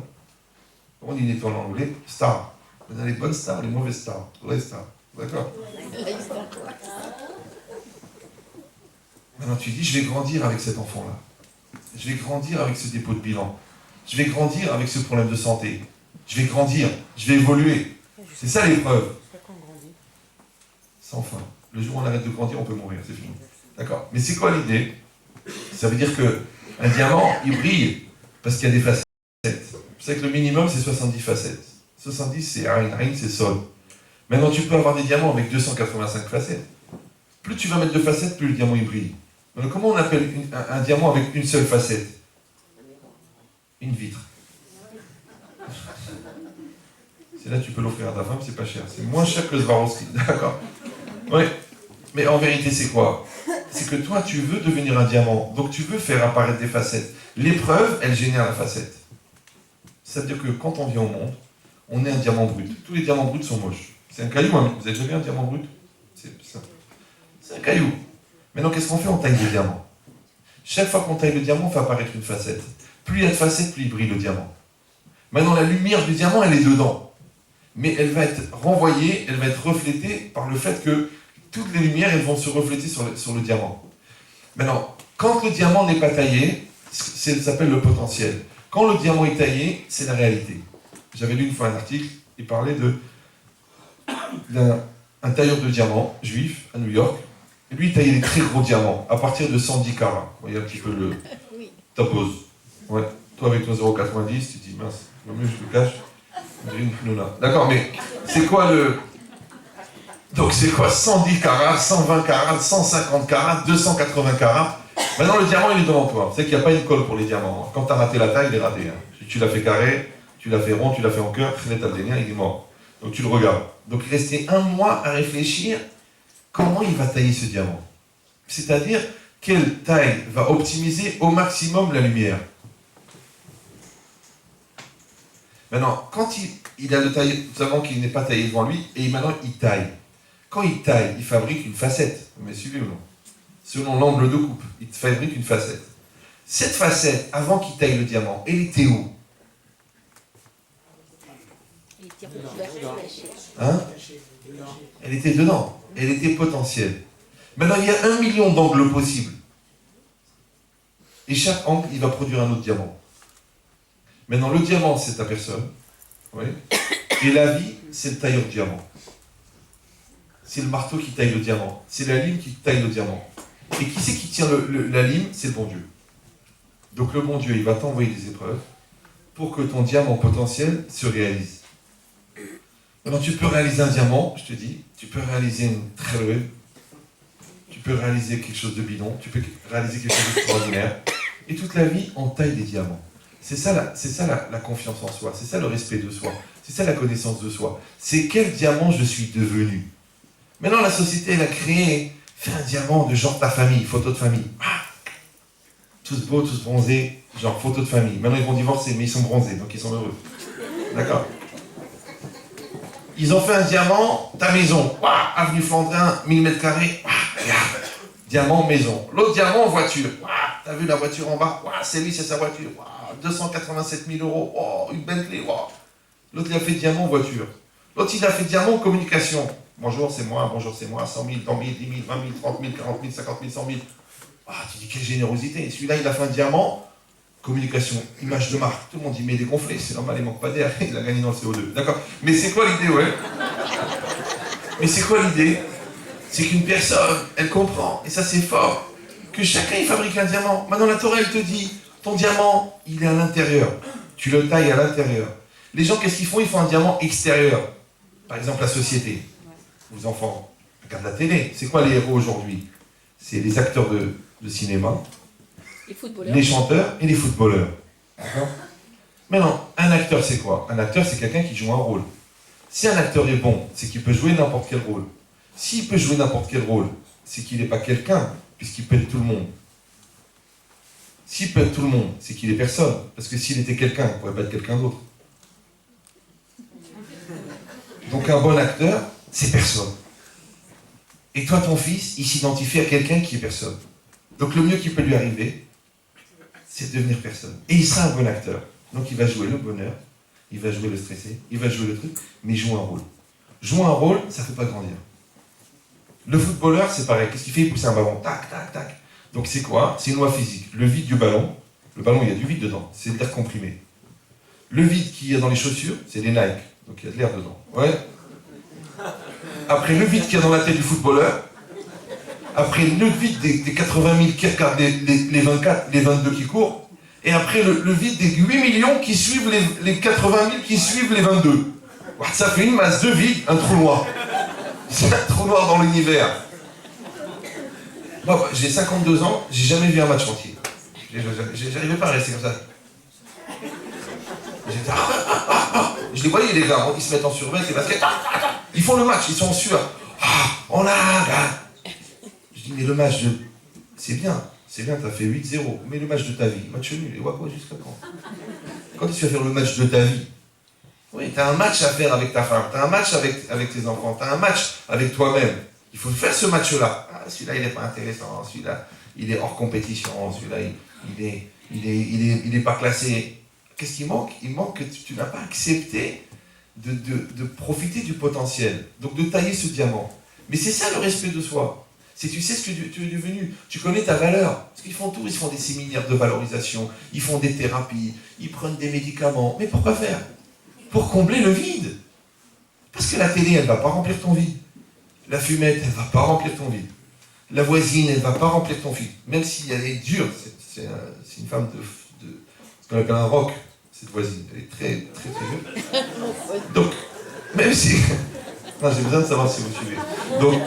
Comment on dit une étoile en anglais? Star. On a les bonnes stars, les mauvaises stars. Les stars. D'accord? Maintenant, tu dis, je vais grandir avec cet enfant-là. Je vais grandir avec ce dépôt de bilan. Je vais grandir avec ce problème de santé. Je vais grandir, je vais évoluer. C'est ça l'épreuve. Sans fin. Le jour où on arrête de grandir, on peut mourir, c'est fini. D'accord. Mais c'est quoi l'idée? Ça veut dire qu'un diamant, il brille parce qu'il y a des facettes. Vous savez que le minimum, c'est 70 facettes. 70, c'est Ain, c'est Sol. Maintenant, tu peux avoir des diamants avec 285 facettes. Plus tu vas mettre de facettes, plus le diamant, il brille. Alors, comment on appelle un diamant avec une seule facette? Une vitre. C'est là tu peux l'offrir à ta femme, c'est pas cher. C'est moins cher que le Swarovski, d'accord? Oui. Mais en vérité, c'est quoi? c'est que toi, tu veux devenir un diamant. Donc tu veux faire apparaître des facettes. L'épreuve, elle génère la facette. C'est-à-dire que quand on vient au monde, on est un diamant brut. Tous les diamants bruts sont moches. C'est un caillou, hein. Vous avez déjà vu un diamant brut? C'est un caillou. Maintenant, qu'est-ce qu'on fait? On taille le diamant. Chaque fois qu'on taille le diamant, on fait apparaître une facette. Plus il y a de facettes, plus il brille le diamant. Maintenant, la lumière du diamant, elle est dedans. Mais elle va être renvoyée, elle va être reflétée par le fait que toutes les lumières, elles vont se refléter sur le diamant. Maintenant, quand le diamant n'est pas taillé, ça s'appelle le potentiel. Quand le diamant est taillé, c'est la réalité. J'avais lu une fois un article, il parlait d'un tailleur de diamants juif à New York. Et lui, il taillait des très gros diamants, à partir de 110 carats. Vous voyez un petit peu le topose. Ouais. Toi, avec ton 0,90, tu te dis, mince, le mieux je le cache. On dirait une pinouna. D'accord, mais c'est quoi le... Donc c'est quoi 110 carats, 120 carats, 150 carats, 280 carats. Maintenant, le diamant, il est devant toi. C'est qu'il n'y a pas une colle pour les diamants. Quand tu as raté la taille, il est raté. Hein. Tu l'as fait carré, tu l'as fait rond, tu l'as fait en cœur, il est mort. Donc tu le regardes. Donc il restait 1 mois à réfléchir comment il va tailler ce diamant. C'est-à-dire, quelle taille va optimiser au maximum la lumière. Maintenant, quand il a le diamant qui n'est pas taillé devant lui, et maintenant il taille. Quand il taille, il fabrique une facette. Vous me suivez ou non? Selon l'angle de coupe, il fabrique une facette. Cette facette, avant qu'il taille le diamant, elle était où? Hein? Elle était dedans. Elle était potentielle. Maintenant, il y a 1 million d'angles possibles. Et chaque angle, il va produire un autre diamant. Maintenant, le diamant, c'est ta personne. Oui. Et la vie, c'est le tailleur diamant. C'est le marteau qui taille le diamant. C'est la lime qui taille le diamant. Et qui c'est qui tient la lime? C'est le bon Dieu. Donc le bon Dieu, il va t'envoyer des épreuves pour que ton diamant potentiel se réalise. Maintenant, tu peux réaliser un diamant, je te dis, tu peux réaliser une trélève, tu peux réaliser quelque chose de bidon, tu peux réaliser quelque chose d'extraordinaire. Et toute la vie, on taille des diamants. C'est ça la confiance en soi, c'est ça le respect de soi, c'est ça la connaissance de soi. C'est quel diamant je suis devenu. Maintenant, la société, elle a créé, fais un diamant de genre ta famille, photo de famille. Ah, tous beaux, tous bronzés, genre photo de famille. Maintenant, ils vont divorcer, mais ils sont bronzés, donc ils sont heureux. D'accord? Ils ont fait un diamant, ta maison. Waouh, avenue Flandrin, 1000 m². Waouh, regarde. Diamant, maison. L'autre diamant, voiture. Waouh, t'as vu la voiture en bas? Waouh, c'est lui, c'est sa voiture. Waouh, 287 000 €. Oh, une Bentley. Waouh. L'autre, il a fait diamant, voiture. L'autre, il a fait diamant, communication. Bonjour, c'est moi, 100 000, tant 1000, 10 000, 20 000, 30 000, 40 000, 50 000, 100 000. Ah, tu dis, quelle générosité. Celui-là, il a fait un diamant, communication, image de marque. Tout le monde dit, mais dégonflé, c'est normal, il manque pas d'air. Il a gagné dans le CO2. D'accord? Mais c'est quoi l'idée, ouais? Mais c'est quoi l'idée? C'est qu'une personne, elle comprend, et ça c'est fort, que chacun il fabrique un diamant. Maintenant, la Torah, elle te dit, ton diamant, il est à l'intérieur. Tu le tailles à l'intérieur. Les gens, qu'est-ce qu'ils font? Ils font un diamant extérieur. Par exemple, la société. Vos enfants regardent la télé. C'est quoi les héros aujourd'hui? C'est les acteurs de cinéma, les chanteurs et les footballeurs. D'accord? Maintenant, un acteur, c'est quoi? Un acteur, c'est quelqu'un qui joue un rôle. Si un acteur est bon, c'est qu'il peut jouer n'importe quel rôle. S'il peut jouer n'importe quel rôle, c'est qu'il n'est pas quelqu'un, puisqu'il peut être tout le monde. S'il peut être tout le monde, c'est qu'il est personne. Parce que s'il était quelqu'un, il ne pourrait pas être quelqu'un d'autre. Donc un bon acteur, c'est personne. Et toi, ton fils, il s'identifie à quelqu'un qui est personne. Donc le mieux qui peut lui arriver, c'est de devenir personne. Et il sera un bon acteur. Donc il va jouer le bonheur, il va jouer le stressé, il va jouer le truc, mais il joue un rôle. Jouer un rôle, ça ne fait pas grandir. Le footballeur, c'est pareil. Qu'est-ce qu'il fait? Il pousse un ballon. Tac, tac, tac. Donc c'est quoi? C'est une loi physique. Le vide du ballon, le ballon, il y a du vide dedans. C'est de l'air comprimé. Le vide qu'il y a dans les chaussures, c'est les Nike. Donc il y a de l'air dedans. Ouais. Après, le vide qu'il y a dans la tête du footballeur. Après, le vide des 80 000 qui regardent les 24, les 22 qui courent. Et après, le vide des 8 millions qui suivent les 80 000 qui suivent les 22. Ça fait une masse de vide, un trou noir. C'est un trou noir dans l'univers. Moi, j'ai 52 ans, j'ai jamais vu un match entier. J'arrivais pas à rester comme ça. Je les voyais, les gars, ils se mettent en survêt, les baskets. Ils font le match, ils sont en sueur. On a. Je dis, mais le match c'est bien, t'as fait 8-0, mais le match de ta vie, match nul, et Wako jusqu'à quand? Quand est-ce que tu vas faire le match de ta vie? Oui, t'as un match à faire avec ta femme, t'as un match avec tes enfants, t'as un match avec toi-même. Il faut faire ce match-là. Ah, celui-là, il n'est pas intéressant, celui-là, il est hors compétition, celui-là, il est pas classé. Qu'est-ce qu'il manque? Il manque que tu n'as pas accepté de profiter du potentiel, donc de tailler ce diamant. Mais c'est ça le respect de soi. Si tu sais ce que tu es devenu, tu connais ta valeur. Parce qu'ils font tout, ils font des séminaires de valorisation, ils font des thérapies, ils prennent des médicaments. Mais pourquoi faire? Pour combler le vide. Parce que la télé, elle ne va pas remplir ton vide. La fumette, elle ne va pas remplir ton vide. La voisine, elle ne va pas remplir ton vide. Même si elle est dure, c'est une femme de ce qu'on appelle un roc, cette voisine. Elle est très, très, très dure. Donc, même si... Non, j'ai besoin de savoir si vous suivez. Donc,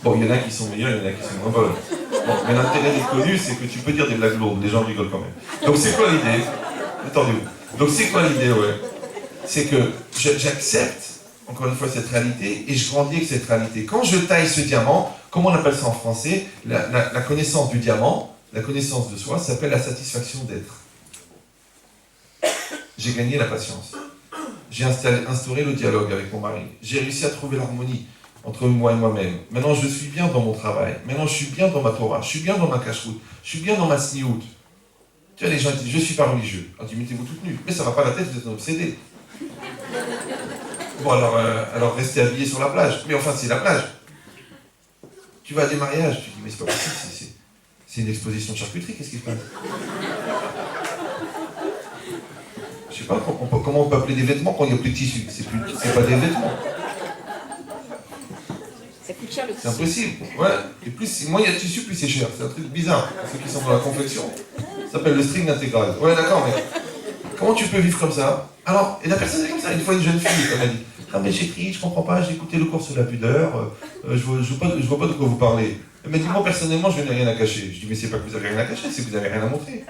bon, il y en a qui sont meilleurs, il y en a qui sont moins bonnes. Bon, mais l'intérêt d'être connu, c'est que tu peux dire des blagues lourdes, les gens rigolent quand même. Donc c'est quoi l'idée? Attendez-vous. Donc c'est quoi l'idée, ouais? C'est que j'accepte, encore une fois, cette réalité, et je grandis avec cette réalité. Quand je taille ce diamant, comment on appelle ça en français? La connaissance du diamant, la connaissance de soi, s'appelle la satisfaction d'être. J'ai gagné la patience. J'ai instauré le dialogue avec mon mari. J'ai réussi à trouver l'harmonie entre moi et moi-même. Maintenant, je suis bien dans mon travail. Maintenant, je suis bien dans ma Torah. Je suis bien dans ma cache-route. Je suis bien dans ma sniout. Tu vois, les gens disent, je ne suis pas religieux. On dit, mettez-vous toute nue. Mais ça ne va pas la tête, vous êtes un obsédé. Bon, alors restez habillés sur la plage. Mais enfin, c'est la plage. Tu vas à des mariages, tu dis, mais c'est pas possible, c'est une exposition de charcuterie, qu'est-ce qui se passe? Je sais pas comment on peut appeler des vêtements quand il n'y a plus de tissu. C'est pas des vêtements. Ça coûte cher le tissu. C'est impossible. Ouais. Et plus, moins il y a de tissu, plus c'est cher. C'est un truc bizarre. Pour ceux qui sont dans la confection, ça s'appelle le string intégral. Ouais, d'accord, mais comment tu peux vivre comme ça? Alors, et la personne est comme ça. Une fois, une jeune fille, elle m'a dit, ah mais j'ai écrit, je comprends pas, j'ai écouté le cours sur la pudeur, je vois pas de quoi vous parlez. Elle m'a dit, moi personnellement, je n'ai rien à cacher. Je dis, mais c'est pas que vous avez rien à cacher, c'est que vous avez rien à montrer.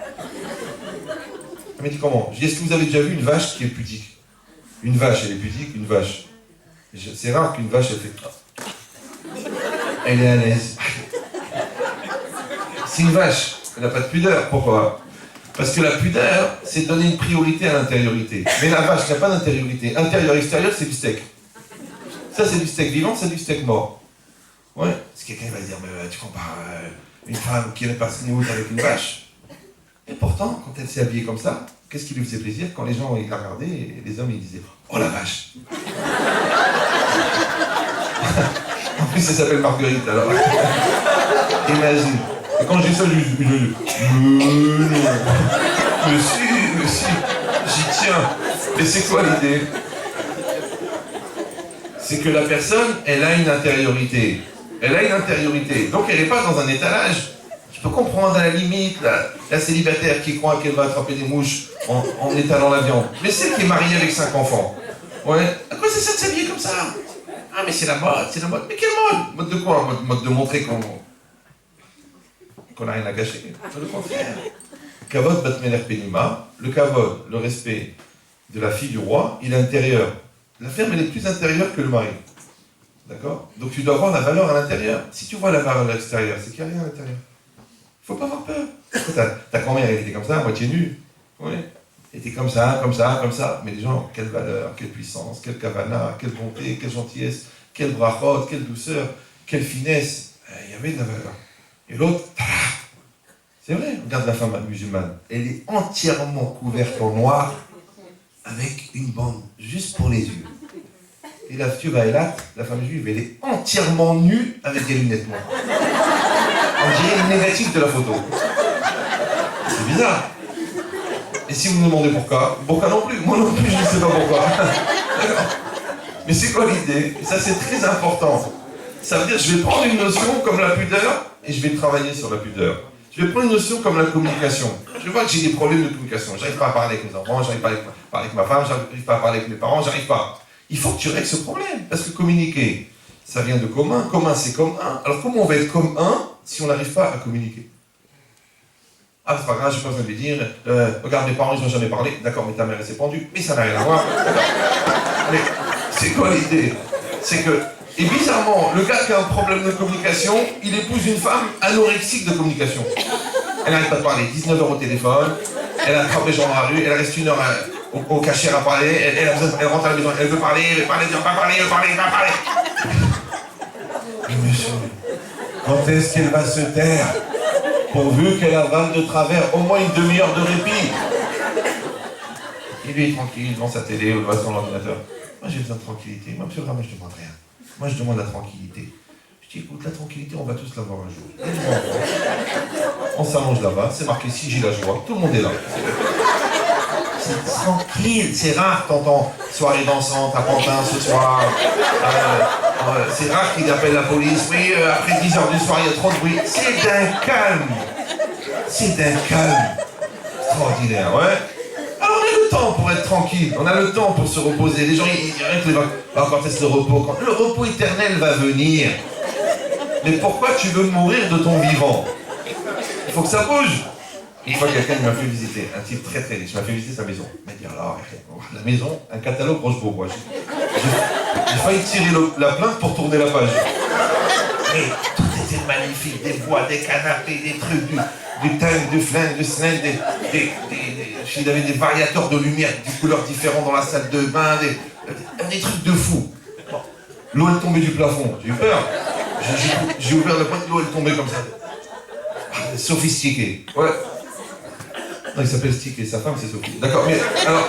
Elle m'a dit, comment? Je dis, est-ce que vous avez déjà vu une vache qui est pudique? Une vache, elle est pudique, une vache. C'est rare qu'une vache, elle fait... Elle est à l'aise. C'est une vache, elle n'a pas de pudeur. Pourquoi? Parce que la pudeur, c'est donner une priorité à l'intériorité. Mais la vache n'a pas d'intériorité. Intérieur-extérieur, c'est du steak. Ça, c'est du steak vivant, c'est du steak mort. Ouais. Parce que quelqu'un va dire, mais tu compares une femme qui n'est pas snooze avec une vache. Et pourtant, quand elle s'est habillée comme ça, qu'est-ce qui lui faisait plaisir? Quand les gens ils la regardaient, et les hommes ils disaient, oh la vache. En plus, elle s'appelle Marguerite, alors. Imagine. Et quand je dis ça, je dis, mais si, j'y tiens. Et c'est quoi l'idée? C'est que la personne, elle a une intériorité. Elle a une intériorité. Donc elle n'est pas dans un étalage. Je peux comprendre à la limite la célibataire qui croit qu'elle va attraper des mouches en étalant la viande. Mais celle qui est mariée avec 5 enfants. Ouais. À quoi c'est ça de s'habiller comme ça? Ah mais c'est la mode, c'est la mode. Mais quelle mode? Mode de quoi? Mode de montrer qu'on n'a rien à cacher. C'est le contraire. Kavod batmeler penima, le kavod, le respect de la fille du roi, il est intérieur. La femme, elle est plus intérieure que le mari. D'accord? Donc tu dois voir la valeur à l'intérieur. Si tu vois la valeur à l'extérieur, c'est qu'il n'y a rien à l'intérieur. Il ne faut pas avoir peur. Ta grand-mère, elle était comme ça, à moitié nue. Oui. Elle était comme ça, comme ça, comme ça. Mais les gens, quelle valeur, quelle puissance, quelle kavana, quelle bonté, quelle gentillesse, quelle brachot, quelle douceur, quelle finesse. Il y avait de la valeur. Et l'autre, c'est vrai, regarde la femme musulmane. Elle est entièrement couverte en noir avec une bande juste pour les yeux. Et la femme juive, elle est entièrement nue avec des lunettes noires. On dirait le négatif de la photo. C'est bizarre. Et si vous me demandez pourquoi non plus. Moi non plus, je ne sais pas pourquoi. Mais c'est quoi l'idée? Et ça, c'est très important. Ça veut dire, je vais prendre une notion comme la pudeur et je vais travailler sur la pudeur. Je vais prendre une notion comme la communication. Je vois que j'ai des problèmes de communication. J'arrive pas à parler avec mes enfants, j'arrive pas à parler avec ma femme, j'arrive pas à parler avec mes parents, j'arrive pas. Il faut que tu règles ce problème. Parce que communiquer, ça vient de commun. Commun, c'est comme un. Alors comment on va être comme un si on n'arrive pas à communiquer? Ah, c'est pas grave, j'ai pas besoin de lui dire. Regarde, mes parents, ils n'ont jamais parlé. D'accord, mais ta mère, elle s'est pendue. Mais ça n'a rien à voir. Mais c'est quoi l'idée? C'est que Et bizarrement, le gars qui a un problème de communication, il épouse une femme anorexique de communication. Elle n'arrête pas de parler, 19 heures au téléphone, elle attrape les gens dans la rue, elle reste 1 heure au cachère à parler, elle rentre à la maison, elle veut parler, elle va parler. Mais monsieur, quand est-ce qu'elle va se taire? Pourvu qu'elle avale de travers au moins une demi-heure de répit. Il lui est tranquille devant sa télé ou devant son ordinateur. Moi j'ai besoin de tranquillité. Moi, monsieur Rama, je demande rien. Moi je demande la tranquillité. Je dis écoute, la tranquillité, on va tous l'avoir un jour. On s'allonge là-bas, c'est marqué si j'ai la joie, tout le monde est là. C'est tranquille, c'est rare t'entends soirée dansante à Pantin ce soir. C'est rare qu'il appelle la police. Oui, après 10 heures du soir, il y a trop de bruit. C'est d'un calme. C'est d'un calme. Extraordinaire, ouais. Alors on a le temps pour être tranquille, on a le temps pour se reposer. Les gens, ils disent quand est-ce le repos? Quand le repos éternel va venir. Mais pourquoi tu veux mourir de ton vivant? Il faut que ça bouge. Une fois, quelqu'un m'a fait visiter, un type très très riche, m'a fait visiter sa maison. Il m'a dit alors, la maison, un catalogue Roche-Beaubois. J'ai failli tirer la plainte pour tourner la page. Mais tout était magnifique, des bois, des canapés, des trucs, du tank, du flingue, du sling, il avait des variateurs de lumière, des couleurs différentes dans la salle de bain, des trucs de fou. Bon. L'eau est tombée du plafond, j'ai eu peur. J'ai ouvert le point, l'eau est tombée comme ça. Sophistiqué. Ouais. Non, il s'appelle Stick et sa femme c'est Sophie. D'accord, mais alors,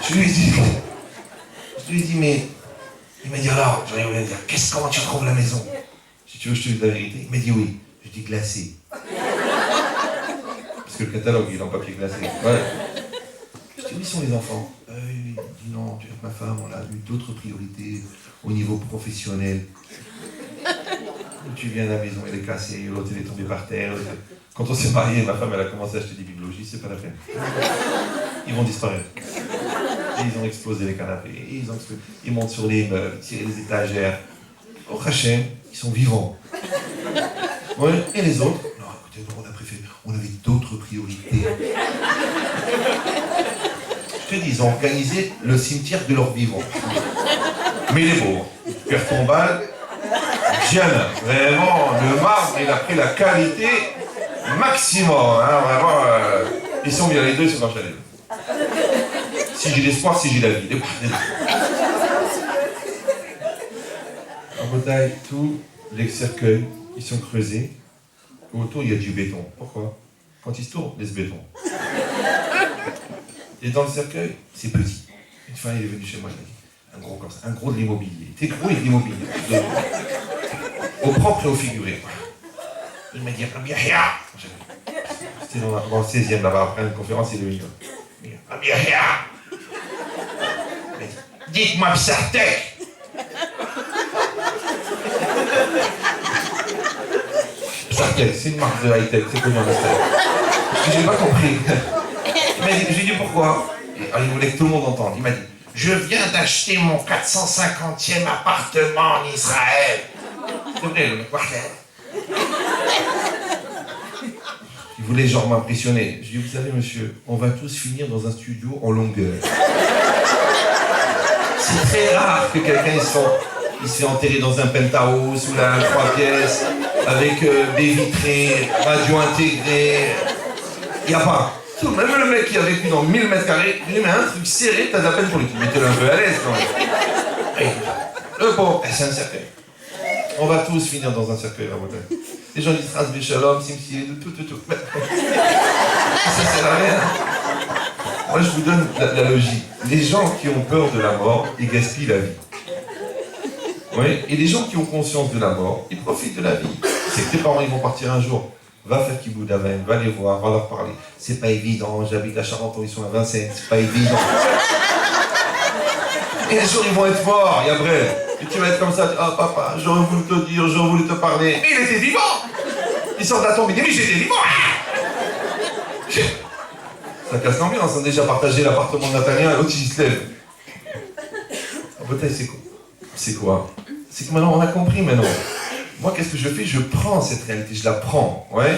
je lui ai dit, mais il m'a dit alors, j'aurais voulu dire, comment tu trouves la maison? Si tu veux, je te dis la vérité. Il m'a dit oui. Je dis glacé. Parce que le catalogue, il est en papier glacé. Ouais. Je dis où sont les enfants? Il dit non, tu vois, ma femme, on a eu d'autres priorités au niveau professionnel. Tu viens à la maison, elle est cassée, l'autre elle est tombée par terre. Quand on s'est mariés, ma femme elle a commencé à acheter des bibliologies, c'est pas la peine. Ils vont disparaître. Et ils ont explosé les canapés, ils montent sur les meubles, tirent les étagères. Au Hachem, ils sont vivants. Ouais. Et les autres? Non, écoutez, on a préféré, on avait d'autres priorités. Je te dis, ils ont organisé le cimetière de leurs vivants. Mais les pauvres, pierre tombale, Diana, vraiment, le marbre, il a pris la qualité maximum, hein, vraiment, ils sont bien les deux, ils sont marchés les deux. Si j'ai l'espoir, si j'ai la vie, les deux. En Bretagne, tous les cercueils, ils sont creusés, autour il y a du béton. Pourquoi? Quand ils se tournent, il y a ce béton. Et dans le cercueil, c'est petit. Une fois, il est venu chez moi, il m'a dit, un gros comme ça, un gros de l'immobilier. T'es gros et de l'immobilier. Au propre et au figuré. Il m'a dit, Rabbi Yahya. C'était dans le 16e là-bas, après une conférence, il est venu. Rabbi Yahya. Dites-moi Psartek. Psartek, c'est une marque de high-tech, c'est connu en Israël. J'ai pas compris. J'ai dit pourquoi? Alors, il voulait que tout le monde entende. Il m'a dit, je viens d'acheter mon 450e appartement en Israël. C'est vrai, le mec partait. Il voulait genre m'impressionner. Je dis, vous savez monsieur, on va tous finir dans un studio en longueur. C'est très rare que quelqu'un il se fait enterrer dans un penthouse ou là, 3 pièces, avec des vitrées, radio intégrée. Il n'y a pas. Même le mec qui a vécu dans 1000 mètres carrés, il lui met un truc serré, t'as de la peine pour lui. Tu mettez-le un peu à l'aise quand même. Le pauvre, c'est un cercueil. On va tous finir dans un cercueil à Bretagne. Les gens disent Ras Shalom, Simsi, tout. Mais ça sert à rien. Moi je vous donne la logique. Les gens qui ont peur de la mort, ils gaspillent la vie. Oui, et les gens qui ont conscience de la mort, ils profitent de la vie. C'est que tes parents ils vont partir un jour. Va faire Kiboud Aven, va les voir, va leur parler. C'est pas évident, j'habite à Charenton, ils sont à Vincennes, c'est pas évident. Et un jour ils vont être morts, et après, et tu vas être comme ça, ah papa, j'aurais voulu te dire, j'aurais voulu te parler. Mais il était vivant. Il sort de la tombe, il dit, mais j'étais vivant. Ça casse l'ambiance, on a déjà partagé l'appartement de Nathaniel, l'autre il se lève. En Bretagne, c'est quoi? C'est que maintenant on a compris maintenant. Moi, qu'est-ce que je fais? Je prends cette réalité, je la prends, ouais,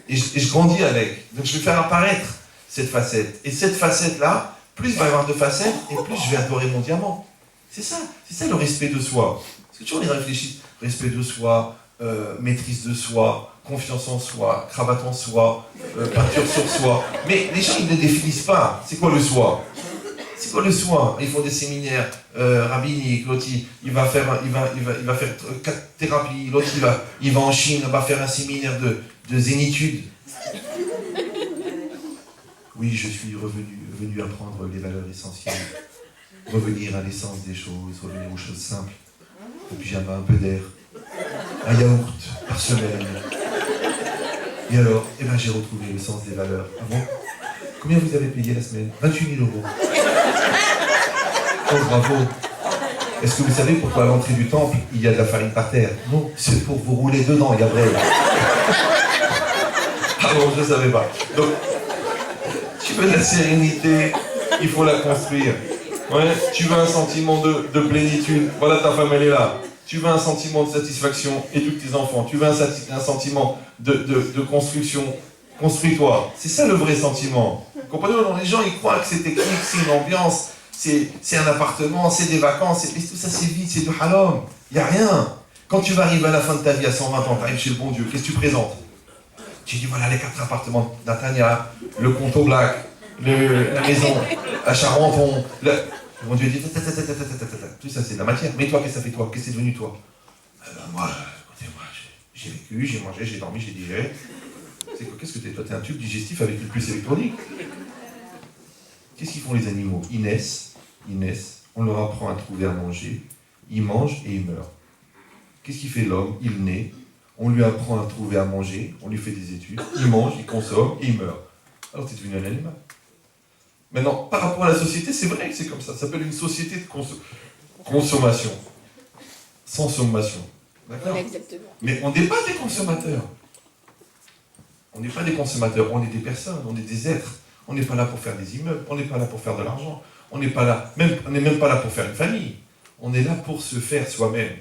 et je grandis avec. Donc, je vais faire apparaître cette facette. Et cette facette-là, plus il va y avoir de facettes, et plus je vais adorer mon diamant. C'est ça le respect de soi. Parce que tu vois, on y réfléchit, respect de soi, maîtrise de soi, confiance en soi, cravate en soi, peinture sur soi. Mais les gens, ils ne définissent pas. C'est quoi le soi? C'est quoi le soi? Ils font des séminaires rabbiniques, l'autre il va faire 4 thérapies, l'autre il va en Chine, il va faire un séminaire de zénitude. Oui, je suis venu apprendre les valeurs essentielles, revenir à l'essence des choses, revenir aux choses simples. Et puis j'avais un peu d'air, un yaourt par semaine. Et alors, j'ai retrouvé le sens des valeurs. Ah bon? Combien vous avez payé la semaine? 28 000 €. Oh, bravo. Est-ce que vous savez pourquoi à l'entrée du temple, il y a de la farine par terre? Non, c'est pour vous rouler dedans, Gabriel. Ah bon, je ne savais pas. Donc, tu veux de la sérénité, il faut la construire. Ouais, tu veux un sentiment de plénitude, voilà ta femme elle est là. Tu veux un sentiment de satisfaction, éduque tes enfants. Tu veux un sentiment de construction, construis-toi. C'est ça le vrai sentiment. Vous comprenez? Les gens ils croient que c'est technique, c'est une ambiance, c'est un appartement, c'est des vacances, mais tout ça c'est vide, c'est du halom. Il n'y a rien. Quand tu vas arriver à la fin de ta vie à 120 ans, tu arrives chez le bon Dieu, qu'est-ce que tu présentes? Tu dis voilà les 4 appartements de Natania, le compte au black, la maison à Charenton. Mon Dieu dit tout ça c'est de la matière. Mais toi, qu'est-ce que ça fait toi? Qu'est-ce que c'est devenu toi? Moi, j'ai vécu, j'ai mangé, j'ai dormi, j'ai digéré. C'est quoi? Qu'est-ce que t'es? Toi, t'es un tube digestif avec une puce électronique. Qu'est-ce qu'ils font les animaux? Ils naissent, on leur apprend à trouver à manger, ils mangent et ils meurent. Qu'est-ce qu'il fait l'homme? Il naît. On lui apprend à trouver à manger, on lui fait des études, il mange, il consomme et il meurt. Alors t'es devenu un animal. Maintenant, par rapport à la société, c'est vrai que c'est comme ça. Ça s'appelle une société de consommation. Sans sommation. D'accord? Exactement. Mais on n'est pas des consommateurs. On n'est pas des consommateurs, on est des personnes, on est des êtres. On n'est pas là pour faire des immeubles, on n'est pas là pour faire de l'argent. On n'est même pas là pour faire une famille. On est là pour se faire soi-même.